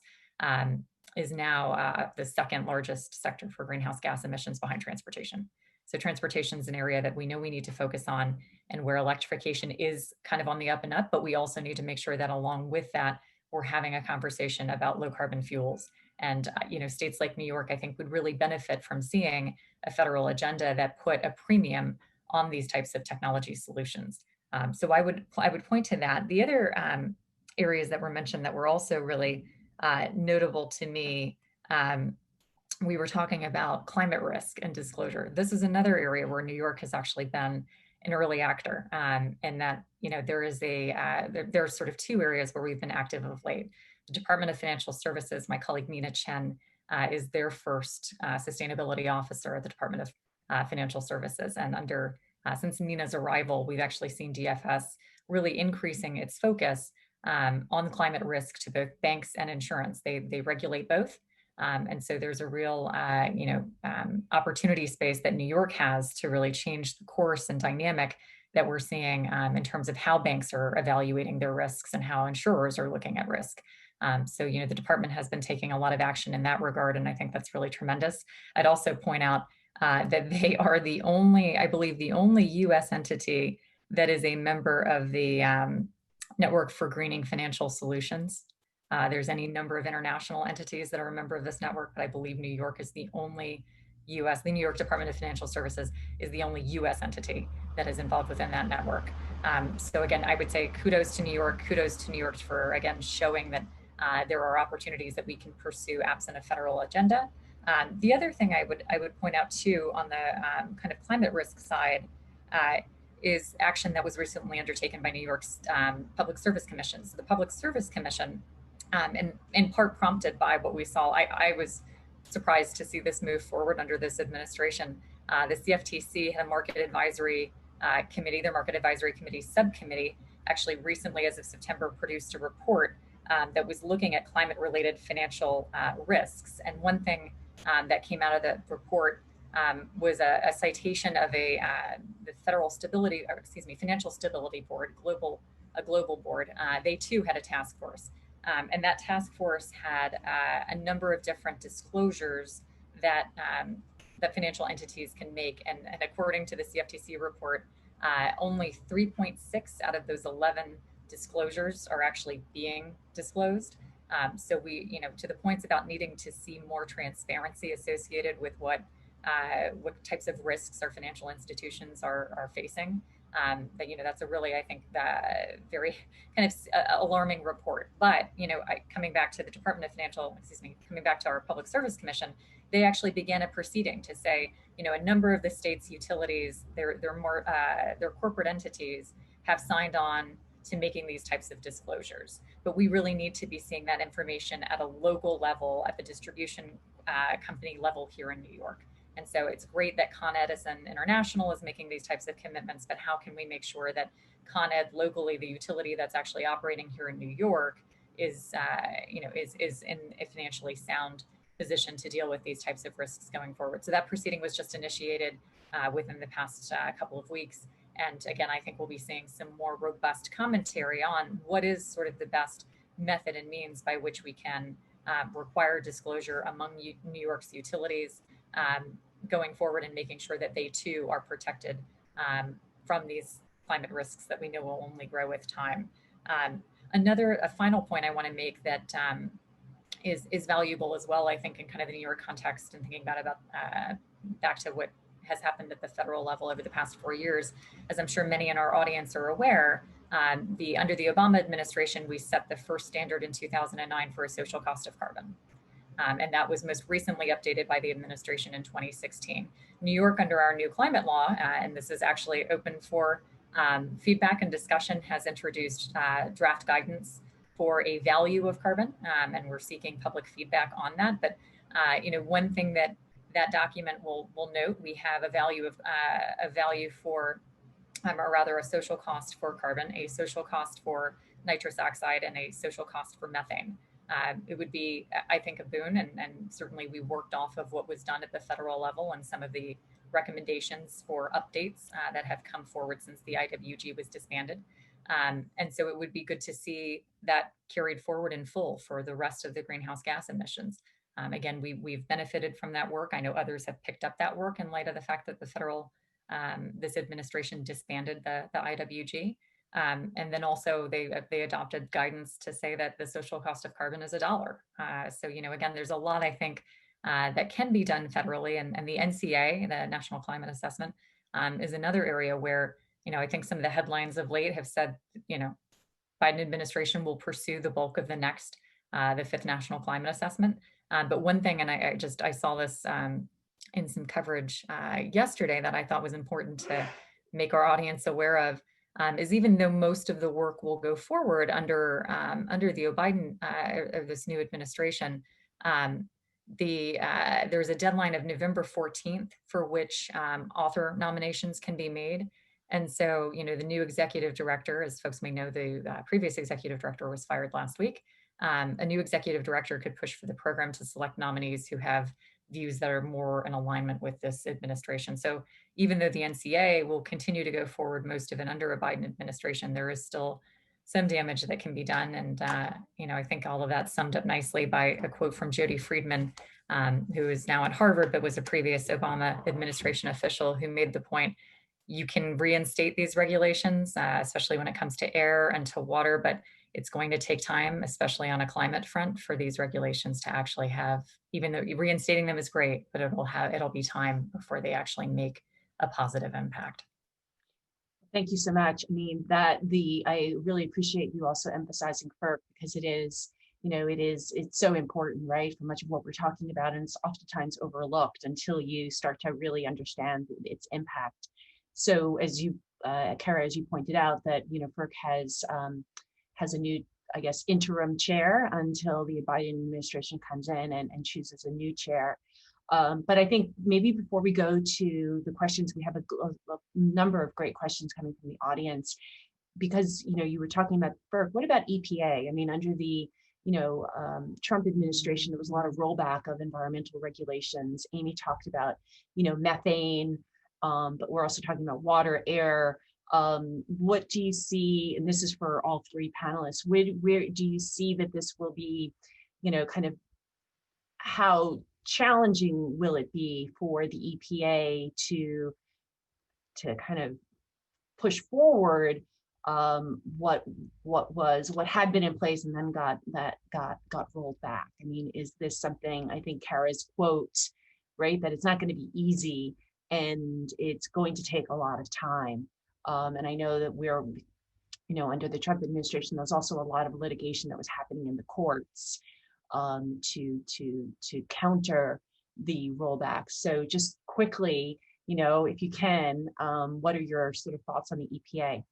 is now the second largest sector for greenhouse gas emissions behind transportation. So transportation is an area that we know we need to focus on, and where electrification is kind of on the up and up, but we also need to make sure that along with that, we're having a conversation about low carbon fuels. And, states like New York, I think, would really benefit from seeing a federal agenda that put a premium on these types of technology solutions. So I would point to that. The other areas that were mentioned that were also really notable to me, we were talking about climate risk and disclosure. This is another area where New York has actually been an early actor, and that there are sort of two areas where we've been active of late. The Department of Financial Services, my colleague Nina Chen is their first sustainability officer at the Department of Financial Services, and since Nina's arrival, we've actually seen DFS really increasing its focus on climate risk to both banks and insurance. They regulate both. And so there's a real, opportunity space that New York has to really change the course and dynamic that we're seeing in terms of how banks are evaluating their risks and how insurers are looking at risk. So, the department has been taking a lot of action in that regard, and I think that's really tremendous. I'd also point out that they are I believe the only U.S. entity that is a member of the Network for Greening Financial Solutions. There's any number of international entities that are a member of this network, but I believe New York is the only the New York Department of Financial Services is the only US entity that is involved within that network. So again, I would say kudos to New York for, again, showing that there are opportunities that we can pursue absent a federal agenda. The other thing I would point out too on the kind of climate risk side is action that was recently undertaken by New York's Public Service Commission. So the Public Service Commission, and in part prompted by what we saw, I was surprised to see this move forward under this administration. The CFTC had a market advisory committee, their market advisory committee subcommittee, actually recently, as of September, produced a report that was looking at climate-related financial risks. And one thing that came out of the report was a citation of the Financial Stability Board, a global board. They too had a task force. And that task force had a number of different disclosures that financial entities can make. And according to the CFTC report, only 3.6 out of those 11 disclosures are actually being disclosed. So we, to the points about needing to see more transparency associated with what types of risks our financial institutions are facing. That's a really, I think, very kind of alarming report. But, coming back to the coming back to our Public Service Commission, they actually began a proceeding to say, a number of the state's utilities, their corporate entities have signed on to making these types of disclosures. But we really need to be seeing that information at a local level, at the distribution company level here in New York. And so it's great that Con Edison International is making these types of commitments, but how can we make sure that Con Ed locally, the utility that's actually operating here in New York, is in a financially sound position to deal with these types of risks going forward. So that proceeding was just initiated within the past couple of weeks. And again, I think we'll be seeing some more robust commentary on what is sort of the best method and means by which we can require disclosure among New York's utilities going forward, and making sure that they too are protected from these climate risks that we know will only grow with time. A final point I want to make that is valuable as well, I think, in kind of the New York context, and thinking about back to what has happened at the federal level over the past 4 years. As I'm sure many in our audience are aware, under the Obama administration, we set the first standard in 2009 for a social cost of carbon. And that was most recently updated by the administration in 2016. New York, under our new climate law, and this is actually open for feedback and discussion, has introduced draft guidance for a value of carbon, and we're seeking public feedback on that. But one thing that document will note, we have a value for, or rather a social cost for carbon, a social cost for nitrous oxide, and a social cost for methane. It would be, I think, a boon, and certainly we worked off of what was done at the federal level and some of the recommendations for updates that have come forward since the IWG was disbanded. And so it would be good to see that carried forward in full for the rest of the greenhouse gas emissions. Again, we've benefited from that work. I know others have picked up that work in light of the fact that the federal, this administration disbanded the IWG. And then also they adopted guidance to say that the social cost of carbon is $1. So, again, there's a lot, I think, that can be done federally. And the NCA, the National Climate Assessment, is another area where, I think some of the headlines of late have said, Biden administration will pursue the bulk of the next, the 5th National Climate Assessment. But one thing, and I saw this in some coverage yesterday that I thought was important to make our audience aware of, is even though most of the work will go forward under the Biden or this new administration, there's a deadline of November 14th for which author nominations can be made. And so, the new executive director, as folks may know, the previous executive director was fired last week. A new executive director could push for the program to select nominees who have views that are more in alignment with this administration. So even though the NCA will continue to go forward, most of it under a Biden administration, there is still some damage that can be done. And, I think all of that summed up nicely by a quote from Jody Friedman, who is now at Harvard, but was a previous Obama administration official, who made the point, you can reinstate these regulations, especially when it comes to air and to water, but it's going to take time, especially on a climate front, for these regulations to actually have, even though reinstating them is great, but it'll be time before they actually make a positive impact. Thank you so much. I mean, I really appreciate you also emphasizing FERC, because it is, it's so important, right, for much of what we're talking about, and it's oftentimes overlooked until you start to really understand its impact. So as you, Kara, as you pointed out, that, FERC has a new, I guess, interim chair until the Biden administration comes in and chooses a new chair. But I think maybe before we go to the questions, we have a number of great questions coming from the audience, because, you were talking about FERC. What about EPA? I mean, under the, Trump administration, there was a lot of rollback of environmental regulations. Amy talked about, methane, but we're also talking about water, air. What do you see, and this is for all three panelists, where do you see that this will be, kind of how challenging will it be for the EPA to kind of push forward what had been in place and then got rolled back. I mean, is this something, I think Kara's quote, right, that it's not going to be easy and it's going to take a lot of time. And I know that we're, under the Trump administration, there's also a lot of litigation that was happening in the courts to counter the rollback. So just quickly, if you can, what are your sort of thoughts on the EPA?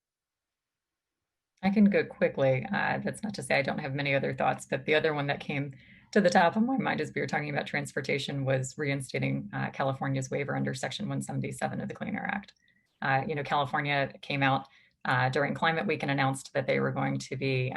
I can go quickly. That's not to say I don't have many other thoughts, but the other one that came to the top of my mind as we were talking about transportation was reinstating California's waiver under Section 177 of the Clean Air Act. California came out during Climate Week and announced that they were going to be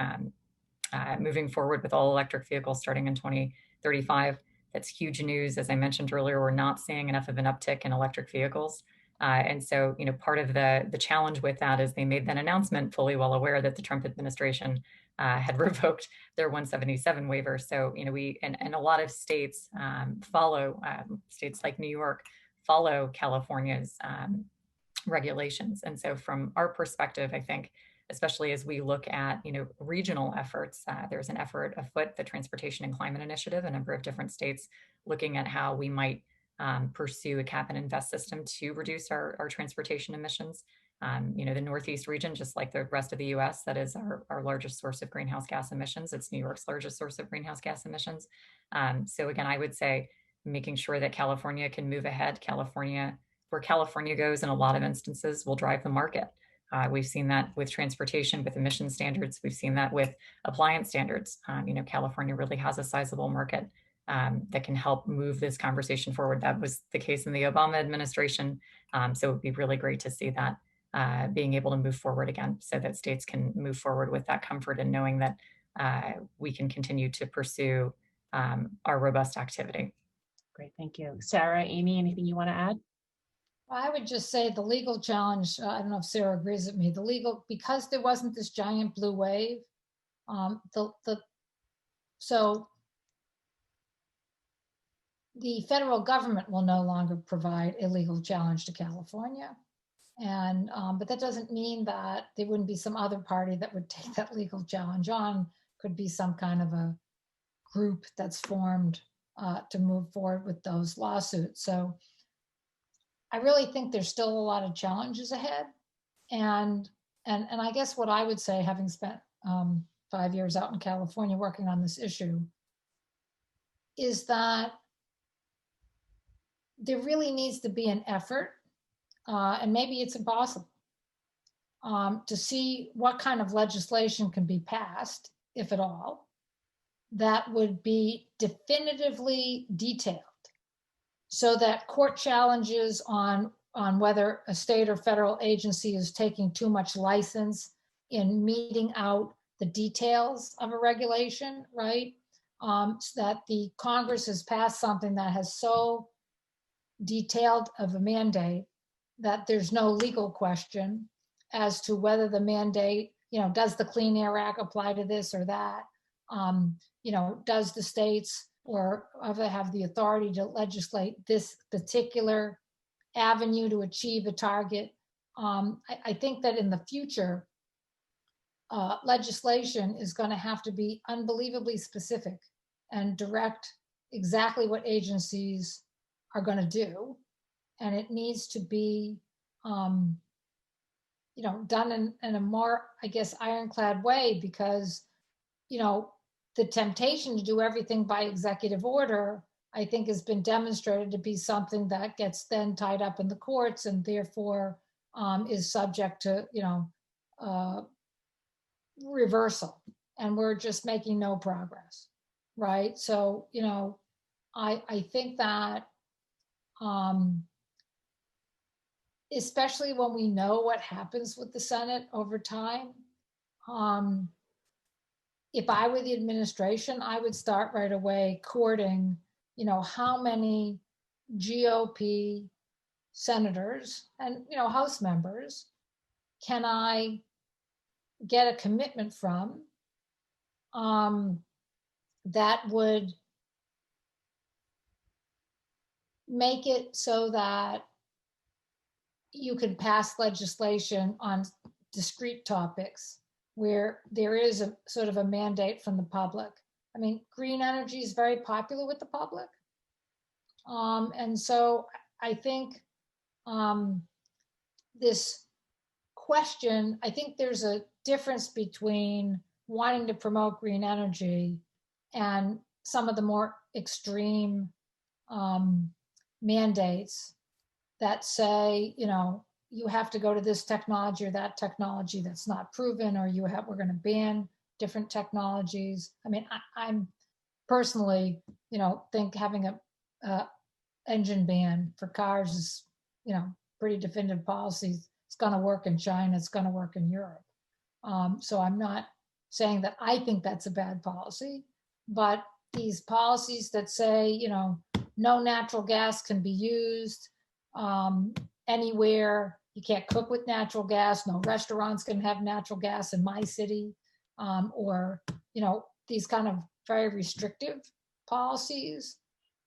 moving forward with all electric vehicles starting in 2035. That's huge news. As I mentioned earlier, we're not seeing enough of an uptick in electric vehicles. And so, part of the challenge with that is they made that announcement fully well aware that the Trump administration had revoked their 177 waiver. So, and a lot of states follow, states like New York follow California's regulations. And so from our perspective, I think, especially as we look at, regional efforts, there's an effort afoot, the Transportation and Climate Initiative, a number of different states looking at how we might pursue a cap and invest system to reduce our transportation emissions. The Northeast region, just like the rest of the US, that is our largest source of greenhouse gas emissions. It's New York's largest source of greenhouse gas emissions. So again, I would say making sure that California can move ahead. Where California goes in a lot of instances will drive the market. We've seen that with transportation, with emission standards. We've seen that with appliance standards. California really has a sizable market that can help move this conversation forward. That was the case in the Obama administration. So it would be really great to see that being able to move forward again so that states can move forward with that comfort and knowing that we can continue to pursue our robust activity. Great, thank you. Sarah, Amy, anything you want to add? I would just say the legal challenge, I don't know if Sarah agrees with me, because there wasn't this giant blue wave, so the federal government will no longer provide a legal challenge to California. And, but that doesn't mean that there wouldn't be some other party that would take that legal challenge on. Could be some kind of a group that's formed to move forward with those lawsuits. So I really think there's still a lot of challenges ahead. And I guess what I would say, having spent 5 years out in California working on this issue, is that there really needs to be an effort, and maybe it's impossible, to see what kind of legislation can be passed, if at all, that would be definitively detailed, so that court challenges on whether a state or federal agency is taking too much license in meting out the details of a regulation, right? So that the Congress has passed something that has so detailed of a mandate that there's no legal question as to whether the mandate, does the Clean Air Act apply to this or that? Does the states or other have the authority to legislate this particular avenue to achieve a target? I think that in the future, legislation is going to have to be unbelievably specific and direct exactly what agencies are going to do. And it needs to be, done in a more, I guess, ironclad way, because, the temptation to do everything by executive order, I think, has been demonstrated to be something that gets then tied up in the courts and therefore is subject to, reversal. And we're just making no progress, right? So, I think that especially when we know what happens with the Senate over time, if I were the administration, I would start right away courting, how many GOP senators and, House members can I get a commitment from that would make it so that you can pass legislation on discrete topics where there is a sort of a mandate from the public. I mean, green energy is very popular with the public. And so I think this question, I think there's a difference between wanting to promote green energy and some of the more extreme mandates that say, you know, you have to go to this technology or that technology that's not proven, or we're going to ban different technologies. I mean, I'm personally, you know, think having a engine ban for cars is, you know, pretty definitive policy. It's going to work in China. It's going to work in Europe. So I'm not saying that I think that's a bad policy, but these policies that say, you know, no natural gas can be used anywhere. You can't cook with natural gas. No restaurants can have natural gas in my city, or, you know, these kind of very restrictive policies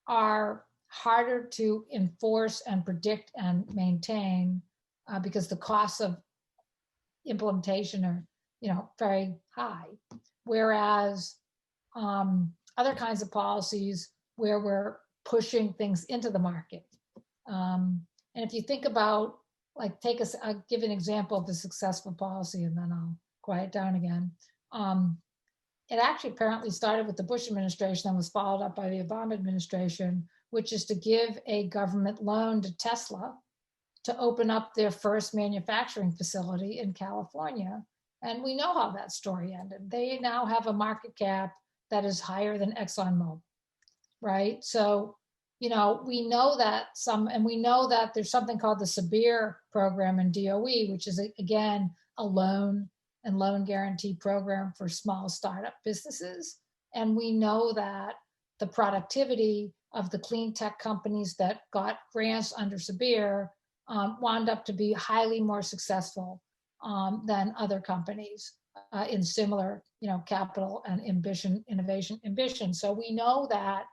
are harder to enforce and predict and maintain because the costs of implementation are, you know, very high. Whereas other kinds of policies where we're pushing things into the market. And if you think about, like, I'll give an example of a successful policy and then I'll quiet down again. It actually apparently started with the Bush administration and was followed up by the Obama administration, which is to give a government loan to Tesla to open up their first manufacturing facility in California. And we know how that story ended. They now have a market cap that is higher than ExxonMobil, right? So, you know, we know that we know that there's something called the SBIR program in DOE, which is, again, a loan and loan guarantee program for small startup businesses. And we know that the productivity of the clean tech companies that got grants under SBIR wound up to be highly more successful than other companies in similar, you know, capital and innovation ambition. So we know that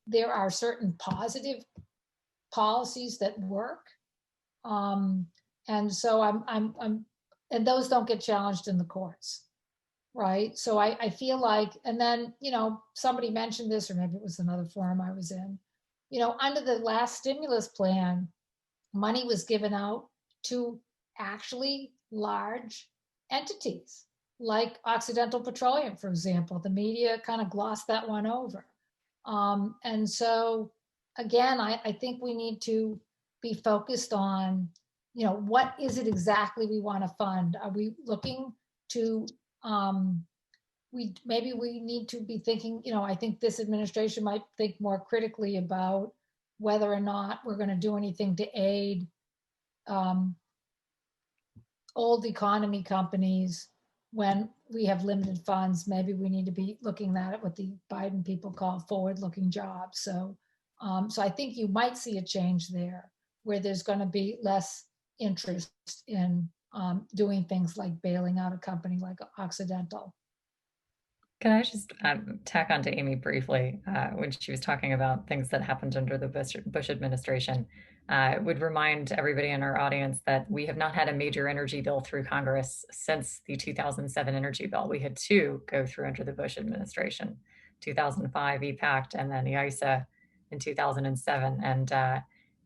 there are certain positive policies that work, and so and those don't get challenged in the courts, right? So I feel like, and then, you know, somebody mentioned this, or maybe it was another forum I was in, you know, under the last stimulus plan, money was given out to actually large entities like Occidental Petroleum, for example. The media kind of glossed that one over. And so, again, I think we need to be focused on, you know, what is it exactly we want to fund? Are we looking to, maybe we need to be thinking, you know, I think this administration might think more critically about whether or not we're going to do anything to aid old economy companies when we have limited funds. Maybe we need to be looking at what the Biden people call forward-looking jobs. So, so I think you might see a change there, where there's going to be less interest in doing things like bailing out a company like Occidental. Can I just tack on to Amy briefly when she was talking about things that happened under the Bush administration? Would remind everybody in our audience that we have not had a major energy bill through Congress since the 2007 energy bill. We had two go through under the Bush administration, 2005 EPACT and then the ISA in 2007. And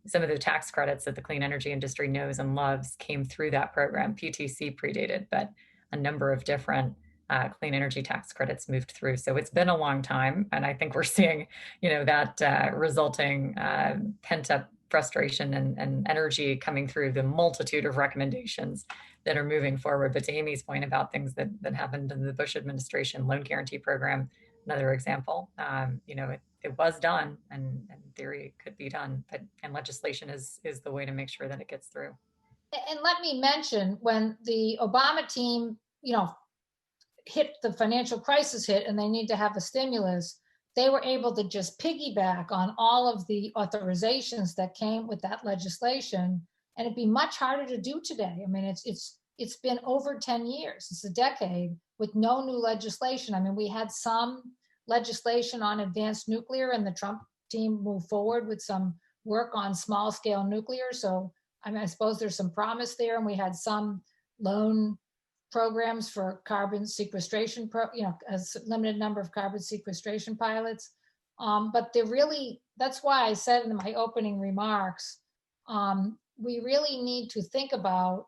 some of the tax credits that the clean energy industry knows and loves came through that program. PTC predated, but a number of different clean energy tax credits moved through. So it's been a long time. And I think we're seeing, you know, that resulting pent up frustration and energy coming through the multitude of recommendations that are moving forward. But to Amy's point about things that happened in the Bush administration, loan guarantee program, another example, you know, it was done, and in theory it could be done, but and legislation is the way to make sure that it gets through. And let me mention, when the Obama team, you know, the financial crisis hit and they need to have a stimulus, they were able to just piggyback on all of the authorizations that came with that legislation. And it'd be much harder to do today. I mean, it's been over 10 years, it's a decade with no new legislation. I mean, we had some legislation on advanced nuclear, and the Trump team moved forward with some work on small scale nuclear. So I mean, I suppose there's some promise there, and we had some loan programs for carbon sequestration, a limited number of carbon sequestration pilots. But that's why I said in my opening remarks, we really need to think about,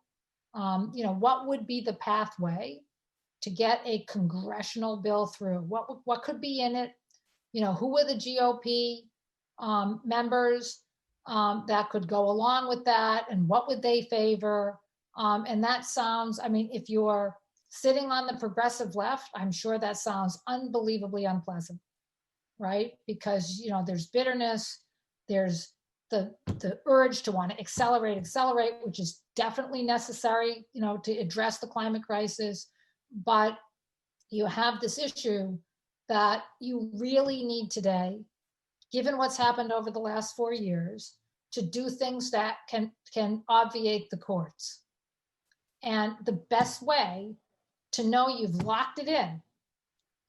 what would be the pathway to get a congressional bill through? What could be in it? Who are the GOP members that could go along with that, and what would they favor? And that sounds, I mean, if you're sitting on the progressive left, I'm sure that sounds unbelievably unpleasant, right? Because, there's bitterness, there's the urge to want to accelerate, which is definitely necessary, to address the climate crisis. But you have this issue that you really need today, given what's happened over the last 4 years, to do things that can obviate the courts. And the best way to know you've locked it in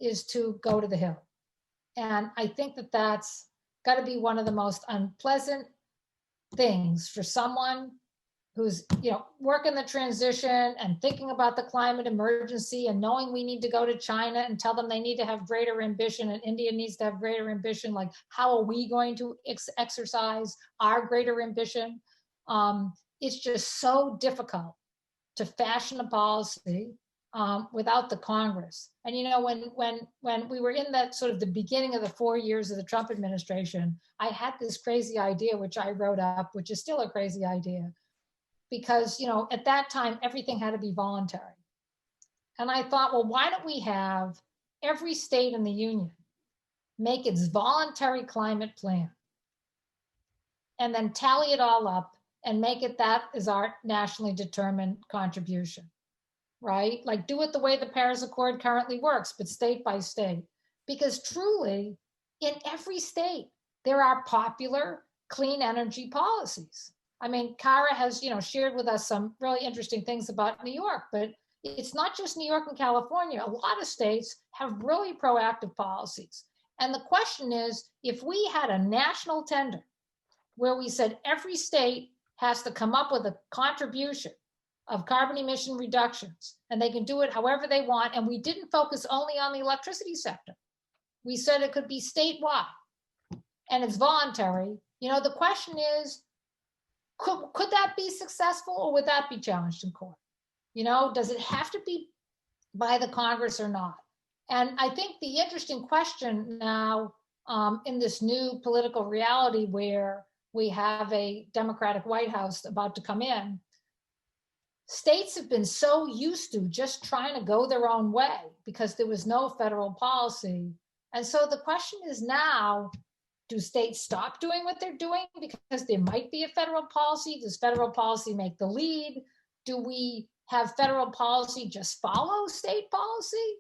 is to go to the Hill. And I think that that's got to be one of the most unpleasant things for someone who's, working the transition and thinking about the climate emergency and knowing we need to go to China and tell them they need to have greater ambition and India needs to have greater ambition. Like, how are we going to exercise our greater ambition? It's just so difficult to fashion a policy without the Congress. And when we were in that sort of the beginning of the 4 years of the Trump administration, I had this crazy idea, which I wrote up, which is still a crazy idea, because at that time everything had to be voluntary. And I thought, well, why don't we have every state in the union make its voluntary climate plan and then tally it all up and make it that is our nationally determined contribution, right? Like, do it the way the Paris Accord currently works, but state by state. Because truly, in every state, there are popular clean energy policies. I mean, Kara has, shared with us some really interesting things about New York, but it's not just New York and California. A lot of states have really proactive policies. And the question is, if we had a national tender where we said every state has to come up with a contribution of carbon emission reductions, and they can do it however they want, and we didn't focus only on the electricity sector. We said it could be statewide, and it's voluntary. The question is, could that be successful, or would that be challenged in court? Does it have to be by the Congress or not? And I think the interesting question now in this new political reality where we have a Democratic White House about to come in, states have been so used to just trying to go their own way because there was no federal policy. And so the question is now, do states stop doing what they're doing because there might be a federal policy? Does federal policy make the lead? Do we have federal policy just follow state policy?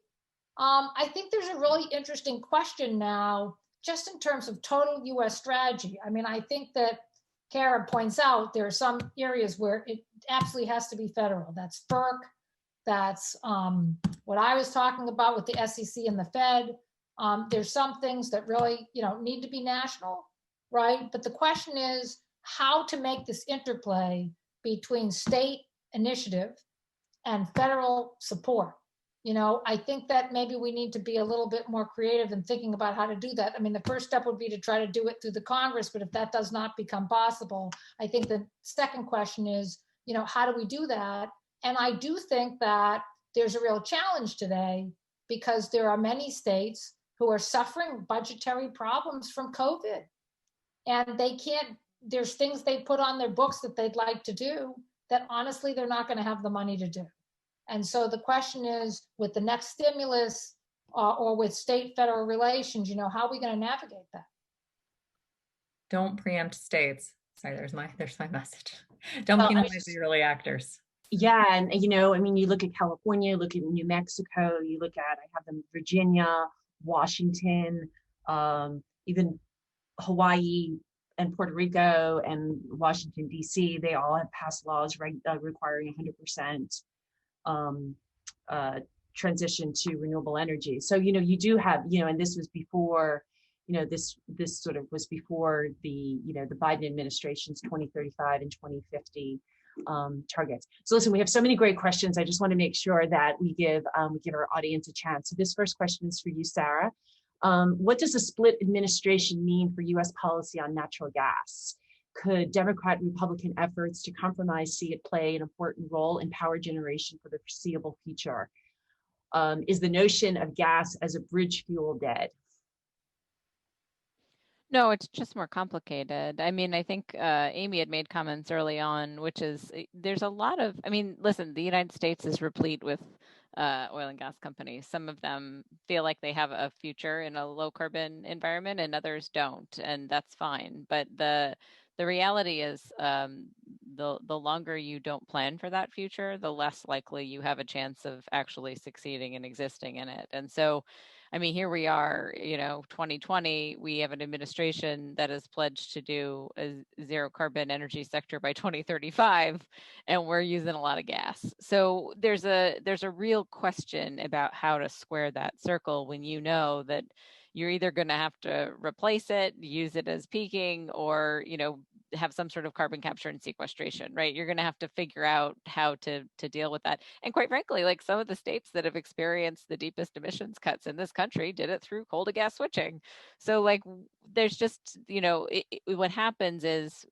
I think there's a really interesting question now, just in terms of total US strategy. I mean, I think that Kara points out there are some areas where it absolutely has to be federal. That's FERC. That's what I was talking about with the SEC and the Fed. There's some things that really, need to be national, right? But the question is how to make this interplay between state initiative and federal support. I think that maybe we need to be a little bit more creative in thinking about how to do that. I mean, the first step would be to try to do it through the Congress, but if that does not become possible, I think the second question is, how do we do that? And I do think that there's a real challenge today because there are many states who are suffering budgetary problems from COVID. And there's things they put on their books that they'd like to do that honestly, they're not going to have the money to do. And so the question is, with the next stimulus or with state-federal relations, how are we going to navigate that? Don't preempt states. Sorry, there's my message. Don't penalize the early actors. Yeah, and you look at California, look at New Mexico, I have them Virginia, Washington, even Hawaii and Puerto Rico and Washington, D.C., they all have passed laws requiring 100% transition to renewable energy. So, you do have, and this was before, this sort of was before the Biden administration's 2035 and 2050 targets. So listen, we have so many great questions. I just want to make sure that we give our audience a chance. So this first question is for you, Sarah. What does a split administration mean for U.S. policy on natural gas? Could Democrat and Republican efforts to compromise see it play an important role in power generation for the foreseeable future? Is the notion of gas as a bridge fuel dead? No, it's just more complicated. I mean, I think Amy had made comments early on, which is there's a lot of, I mean, listen, the United States is replete with oil and gas companies. Some of them feel like they have a future in a low carbon environment and others don't, and that's fine. But the reality is the longer you don't plan for that future, the less likely you have a chance of actually succeeding and existing in it. And so, I mean, here we are, 2020, we have an administration that has pledged to do a zero carbon energy sector by 2035, and we're using a lot of gas. So there's a real question about how to square that circle when you know that you're either going to have to replace it, use it as peaking, or, have some sort of carbon capture and sequestration, right? You're going to have to figure out how to deal with that. And quite frankly, like some of the states that have experienced the deepest emissions cuts in this country did it through coal to gas switching. So like there's just, what happens is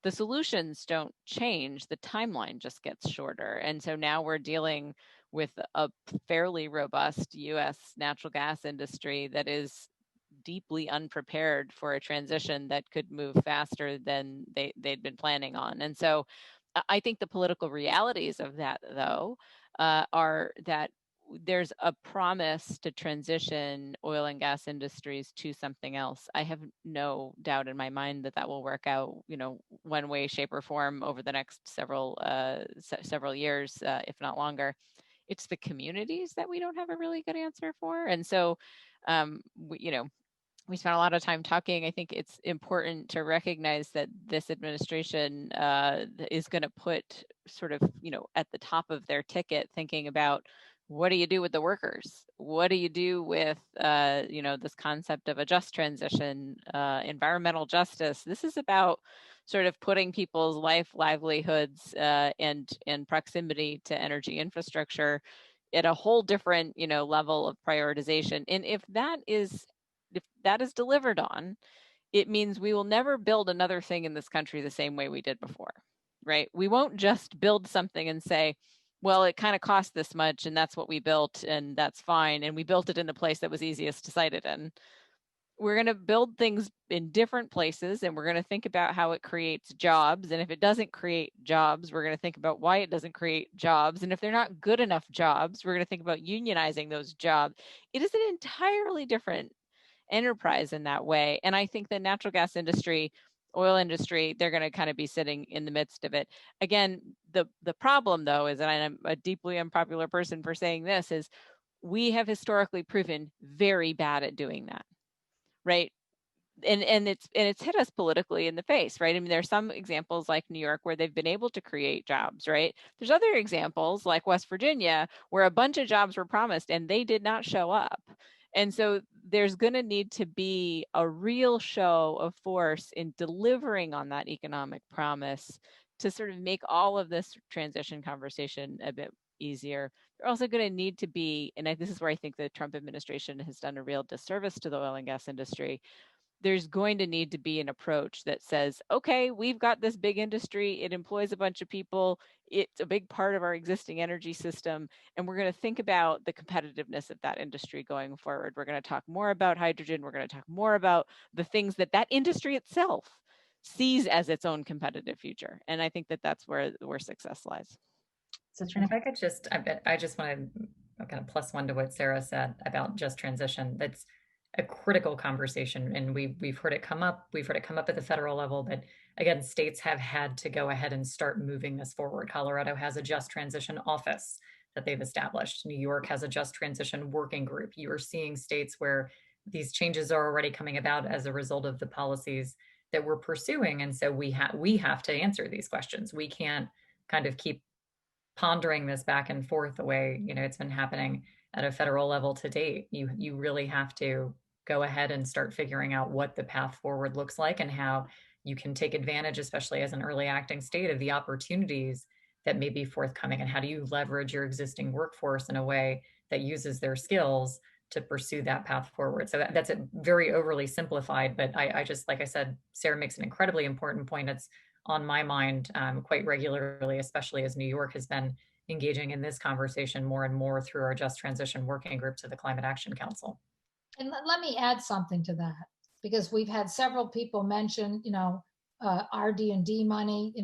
the solutions don't change, the timeline just gets shorter. And so now we're dealing with a fairly robust US natural gas industry that is deeply unprepared for a transition that could move faster than they'd been planning on. And so I think the political realities of that, though, are that there's a promise to transition oil and gas industries to something else. I have no doubt in my mind that will work out, one way, shape, or form over the next several years, if not longer. It's the communities that we don't have a really good answer for. And so, we spent a lot of time talking. I think it's important to recognize that this administration is going to put sort of, at the top of their ticket, thinking about what do you do with the workers? What do you do with, this concept of a just transition, environmental justice? This is about sort of putting people's livelihoods and proximity to energy infrastructure at a whole different, level of prioritization. And if that is delivered on, it means we will never build another thing in this country the same way we did before, right? We won't just build something and say, well, it kind of cost this much and that's what we built and that's fine. And we built it in the place that was easiest to site it in. We're going to build things in different places and we're going to think about how it creates jobs. And if it doesn't create jobs, we're going to think about why it doesn't create jobs. And if they're not good enough jobs, we're going to think about unionizing those jobs. It is an entirely different enterprise in that way. And I think the natural gas industry, oil industry, they're going to kind of be sitting in the midst of it. Again, the problem though is, and I'm a deeply unpopular person for saying this, is we have historically proven very bad at doing that, right? And it's hit us politically in the face, right? I mean, there's some examples like New York where they've been able to create jobs, right? There's other examples like West Virginia where a bunch of jobs were promised and they did not show up. And so there's going to need to be a real show of force in delivering on that economic promise to sort of make all of this transition conversation a bit easier. They're also going to need to be, and this is where I think the Trump administration has done a real disservice to the oil and gas industry, there's going to need to be an approach that says, okay, we've got this big industry, it employs a bunch of people, it's a big part of our existing energy system, and we're going to think about the competitiveness of that industry going forward. We're going to talk more about hydrogen, we're going to talk more about the things that industry itself sees as its own competitive future. And I think that's where success lies. And if I could just, I just want to kind of plus one to what Sarah said about just transition. That's a critical conversation, and we've heard it come up. We've heard it come up at the federal level, but again, states have had to go ahead and start moving this forward. Colorado has a just transition office that they've established. New York has a just transition working group. You are seeing states where these changes are already coming about as a result of the policies that we're pursuing, and so we have to answer these questions. We can't kind of keep pondering this back and forth the way it's been happening at a federal level to date. You really have to go ahead and start figuring out what the path forward looks like and how you can take advantage, especially as an early acting state, of the opportunities that may be forthcoming, and how do you leverage your existing workforce in a way that uses their skills to pursue that path forward. So that's a very overly simplified, but I just, like I said, Sarah makes an incredibly important point. It's on my mind quite regularly, especially as New York has been engaging in this conversation more and more through our Just Transition Working Group to the Climate Action Council. And let me add something to that, because we've had several people mention, RD&D money,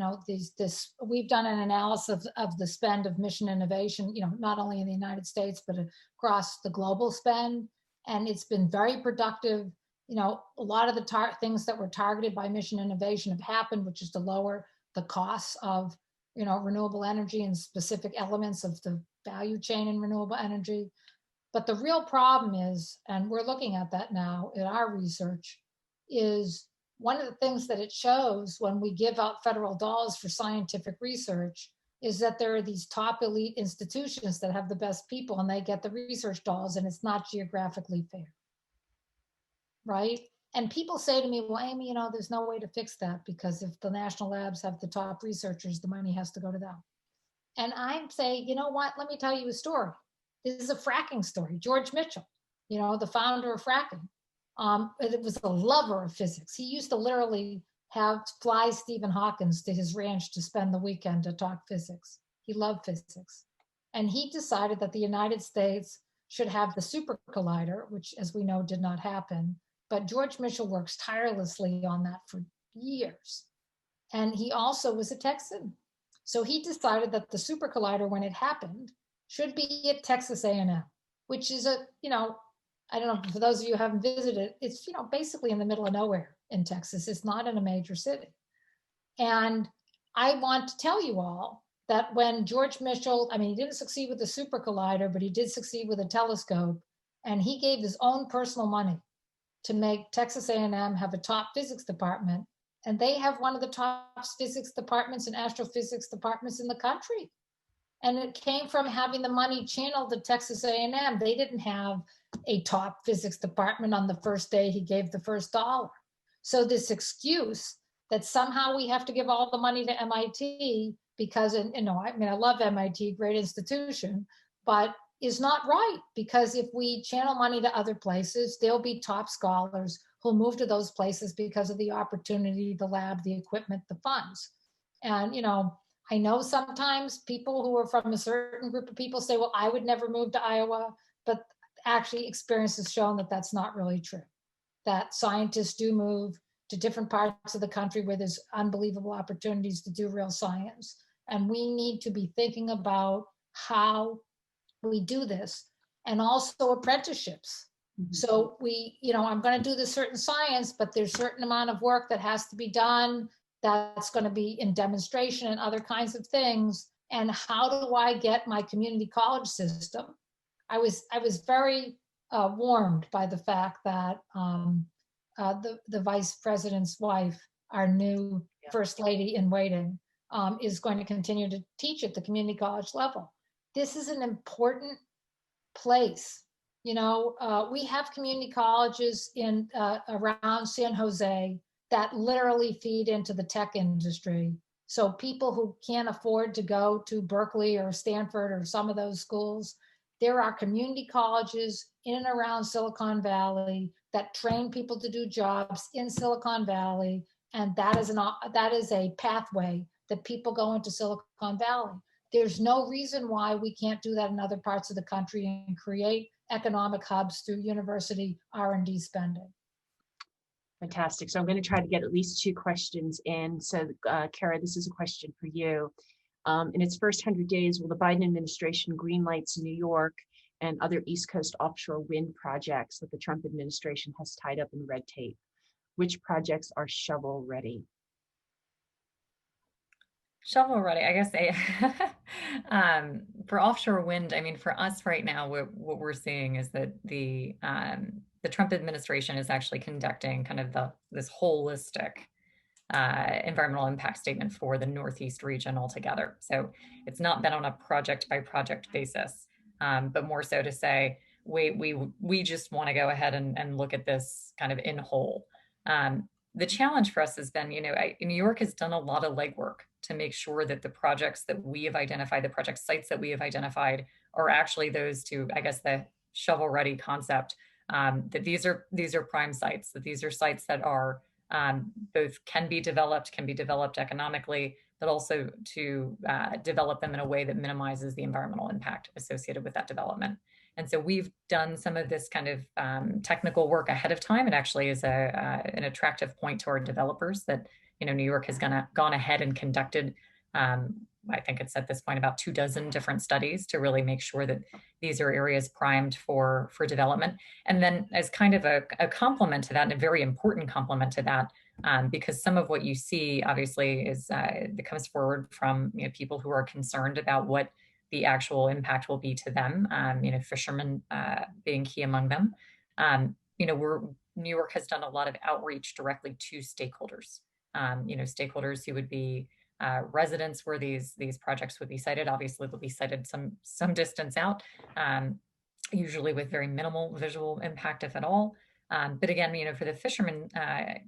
we've done an analysis of the spend of mission innovation, not only in the United States, but across the global spend. And it's been very productive. A lot of the things that were targeted by mission innovation have happened, which is to lower the costs of, renewable energy and specific elements of the value chain in renewable energy. But the real problem is, and we're looking at that now in our research, is one of the things that it shows when we give out federal dollars for scientific research is that there are these top elite institutions that have the best people and they get the research dollars, and it's not geographically fair, right? And people say to me, well, Amy, there's no way to fix that, because if the national labs have the top researchers, the money has to go to them. And I say, you know what, let me tell you a story. This is a fracking story. George Mitchell, the founder of fracking, it was a lover of physics. He used to literally fly Stephen Hawkins to his ranch to spend the weekend to talk physics. He loved physics. And he decided that the United States should have the super collider, which, as we know, did not happen. But George Mitchell works tirelessly on that for years. And he also was a Texan. So he decided that the super collider, when it happened, should be at Texas A&M, which is I don't know, for those of you who haven't visited, it's, basically in the middle of nowhere in Texas. It's not in a major city. And I want to tell you all that when George Mitchell, he didn't succeed with the super collider, but he did succeed with a telescope. And he gave his own personal money to make Texas A&M have a top physics department. And they have one of the top physics departments and astrophysics departments in the country. And it came from having the money channeled to Texas A&M. They didn't have a top physics department on the first day he gave the first dollar. So this excuse that somehow we have to give all the money to MIT because, I love MIT, great institution, but is not right, because if we channel money to other places, there'll be top scholars who'll move to those places because of the opportunity, the lab, the equipment, the funds. And, I know sometimes people who are from a certain group of people say, well, I would never move to Iowa, but actually experience has shown that that's not really true, that scientists do move to different parts of the country where there's unbelievable opportunities to do real science. And we need to be thinking about how we do this, and also apprenticeships. Mm-hmm. So I'm going to do this certain science, but there's a certain amount of work that has to be done that's going to be in demonstration and other kinds of things. And how do I get my community college system? I was very warmed by the fact that the vice president's wife, our new first lady in waiting, is going to continue to teach at the community college level. This is an important place. We have community colleges in around San Jose that literally feed into the tech industry. So people who can't afford to go to Berkeley or Stanford or some of those schools, there are community colleges in and around Silicon Valley that train people to do jobs in Silicon Valley. And that is a pathway that people go into Silicon Valley. There's no reason why we can't do that in other parts of the country and create economic hubs through university R&D spending. Fantastic. So I'm going to try to get at least 2 questions in. So Kara, this is a question for you. In its first 100 days, will the Biden administration greenlights New York and other East Coast offshore wind projects that the Trump administration has tied up in red tape? Which projects are shovel ready? Shovel ready, I guess. For offshore wind, for us right now, what we're seeing is that the Trump administration is actually conducting kind of this holistic environmental impact statement for the Northeast region altogether. So it's not been on a project by project basis, but more so to say, we just want to go ahead and look at this kind of in whole. The challenge for us has been, New York has done a lot of legwork to make sure that the projects that we have identified, the project sites that we have identified, are actually those to, I guess, the shovel-ready concept. That these are prime sites, that these are sites that are both can be developed economically, but also to develop them in a way that minimizes the environmental impact associated with that development. And so we've done some of this kind of technical work ahead of time. It actually is an attractive point to our developers that, New York has gone ahead and conducted, I think it's at this point about 24 different studies to really make sure that these are areas primed for development. And then as kind of a complement to that, and a very important complement to that, because some of what you see obviously is that comes forward from people who are concerned about what the actual impact will be to them, fishermen being key among them. New York has done a lot of outreach directly to stakeholders, stakeholders who would be residents where these projects would be sited. Obviously, they'll be sited some distance out, usually with very minimal visual impact, if at all. But again, for the fishermen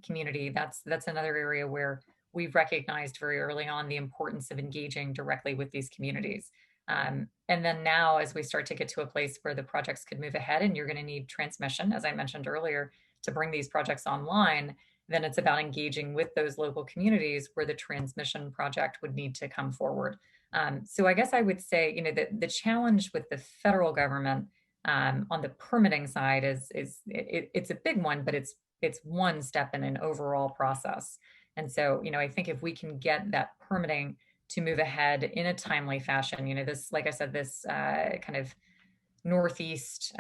community, that's another area where we've recognized very early on the importance of engaging directly with these communities. And then now, as we start to get to a place where the projects could move ahead and you're going to need transmission, as I mentioned earlier, to bring these projects online, then it's about engaging with those local communities where the transmission project would need to come forward. So I guess I would say, the challenge with the federal government on the permitting side it's a big one, but it's one step in an overall process. And so, I think if we can get that permitting to move ahead in a timely fashion, this, like I said, this kind of Northeast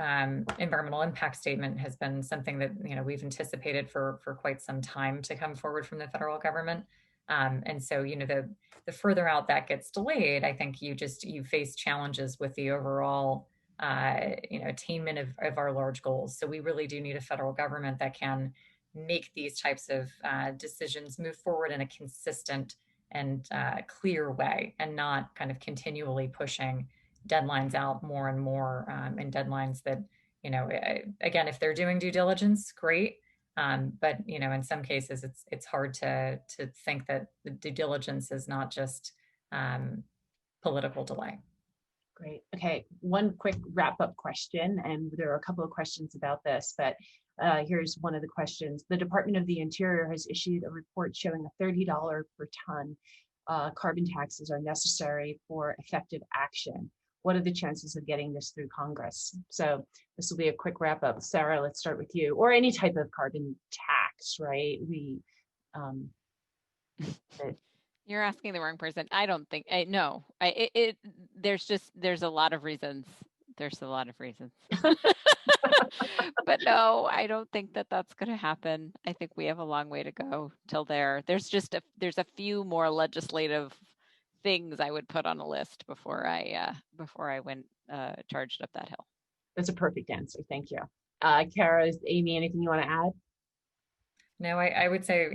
environmental impact statement has been something that we've anticipated for quite some time to come forward from the federal government. And so the further out that gets delayed, I think you face challenges with the overall attainment of our large goals. So we really do need a federal government that can make these types of decisions move forward in a consistent and clear way, and not kind of continually pushing deadlines out more and more, and deadlines that, again, if they're doing due diligence, great. But, in some cases, it's hard to think that the due diligence is not just political delay. Great. Okay, one quick wrap-up question, and there are a couple of questions about this, but here's one of the questions. The Department of the Interior has issued a report showing a $30 per ton carbon taxes are necessary for effective action. What are the chances of getting this through Congress? So this will be a quick wrap up. Sarah, let's start with you, or any type of carbon tax, right? You're asking the wrong person. I don't think, no, there's a lot of reasons. There's a lot of reasons. But no, I don't think that that's going to happen. I think we have a long way to go till there. There's a few more legislative things I would put on a list before I went charged up that hill. That's a perfect answer. Thank you. Kara, Amy, anything you want to add? No, I would say,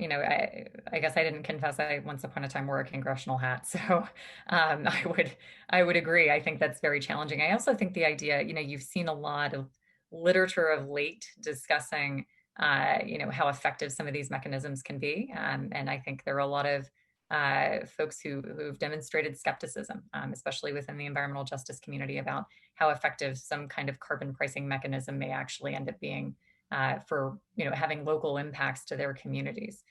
I guess I didn't confess I once upon a time wore a congressional hat. So I would agree. I think that's very challenging. I also think the idea, you've seen a lot of literature of late discussing, how effective some of these mechanisms can be. And I think there are a lot of folks who've demonstrated skepticism, especially within the environmental justice community, about how effective some kind of carbon pricing mechanism may actually end up being for having local impacts to their communities.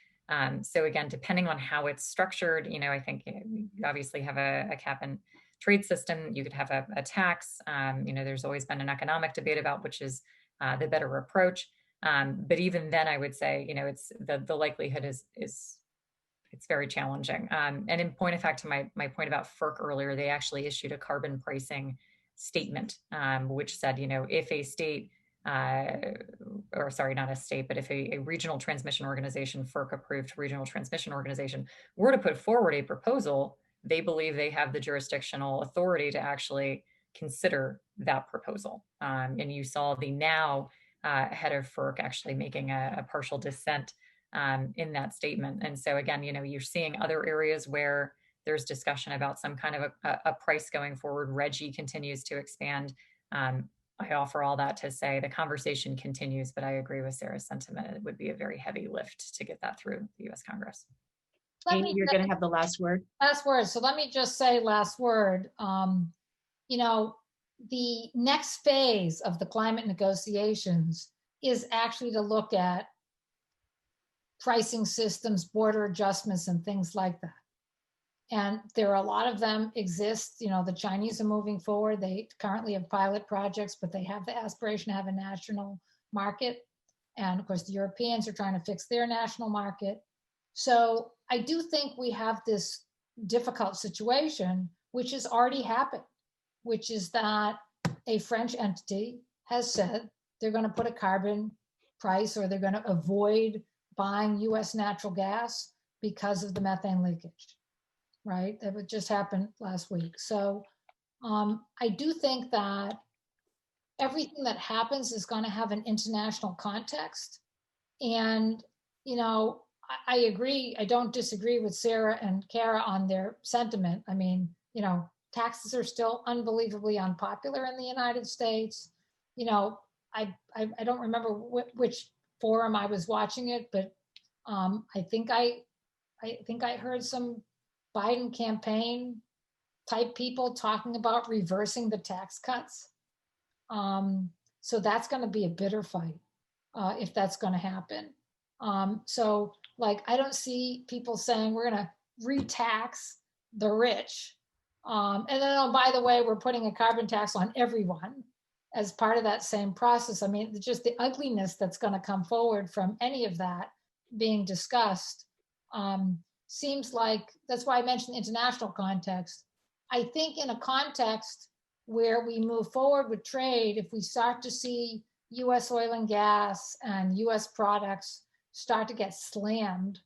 So again, depending on how it's structured, I think you obviously have a cap and trade system. You could have a tax. There's always been an economic debate about which is the better approach. But even then, I would say, it's the likelihood is it's very challenging. And in point of fact, to my point about FERC earlier, they actually issued a carbon pricing statement, which said, if a state, or sorry, not a state, but if a regional transmission organization, FERC approved regional transmission organization, were to put forward a proposal, they believe they have the jurisdictional authority to actually consider that proposal. And you saw the now head of FERC actually making a partial dissent in that statement. And so again, you're seeing other areas where there's discussion about some kind of a price going forward. RGGI continues to expand. I offer all that to say the conversation continues, but I agree with Sarah's sentiment. It would be a very heavy lift to get that through the US Congress. Amy, you're going to have the last word. Last word. So let me just say last word. You know, the next phase of the climate negotiations is actually to look at pricing systems, border adjustments, and things like that. And there are a lot of them exist. You know, the Chinese are moving forward. They currently have pilot projects, but they have the aspiration to have a national market. And of course, the Europeans are trying to fix their national market. So I do think we have this difficult situation, which has already happened, which is that a French entity has said they're going to put a carbon price, or they're going to avoid buying US natural gas because of the methane leakage, right? That would just happen last week. So I do think that everything that happens is going to have an international context. And, you know, I agree. I don't disagree with Sarah and Kara on their sentiment. I mean, you know, taxes are still unbelievably unpopular in the United States. You know, I don't remember which forum I was watching it, but I think I heard some Biden campaign type people talking about reversing the tax cuts. So that's going to be a bitter fight if that's going to happen. So like, I don't see people saying we're going to re-tax the rich. And then, oh, by the way, we're putting a carbon tax on everyone as part of that same process. I mean, just the ugliness that's going to come forward from any of that being discussed seems like, that's why I mentioned the international context. I think in a context where we move forward with trade, if we start to see US oil and gas and US products start to get slammed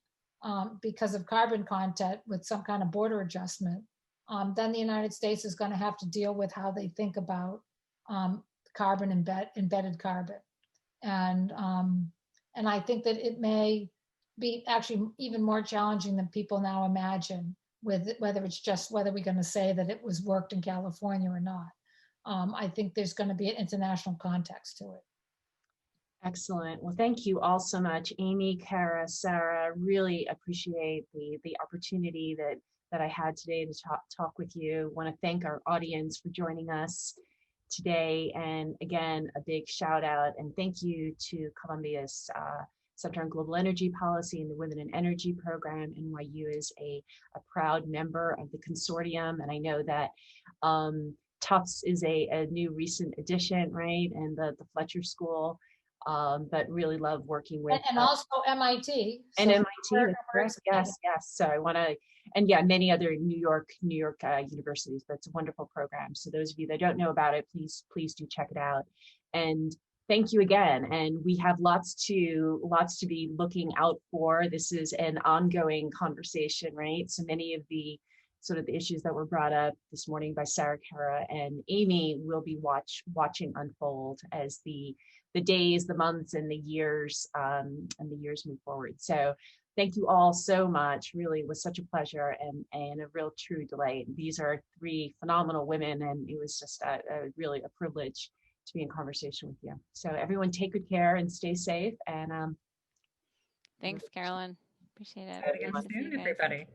because of carbon content with some kind of border adjustment, then the United States is going to have to deal with how they think about carbon, embedded carbon. And I think that it may be actually even more challenging than people now imagine, with whether it's just whether we're going to say that it was worked in California or not. I think there's going to be an international context to it. Excellent. Well, thank you all so much, Amy, Kara, Sarah. Really appreciate the opportunity that I had today to talk with you. Want to thank our audience for joining us today. And again, a big shout out and thank you to Columbia's Center on Global Energy Policy and the Women in Energy Program. NYU is a proud member of the consortium. And I know that Tufts is a new recent addition, right? And the Fletcher School. But really love working with and also MIT. And MIT, yes. So I want to, and yeah, many other New York universities. That's a wonderful program. So those of you that don't know about it, please do check it out. And thank you again. And we have lots to be looking out for. This is an ongoing conversation, right? So many of the sort of the issues that were brought up this morning by Sarah, Kara, and Amy will be watching unfold as the days, the months, and the years move forward. So thank you all so much. Really was such a pleasure and a real true delight. These are three phenomenal women, and it was just really a privilege to be in conversation with you. So everyone take good care and stay safe. And thanks, Carolyn. Appreciate it. Again soon, everybody.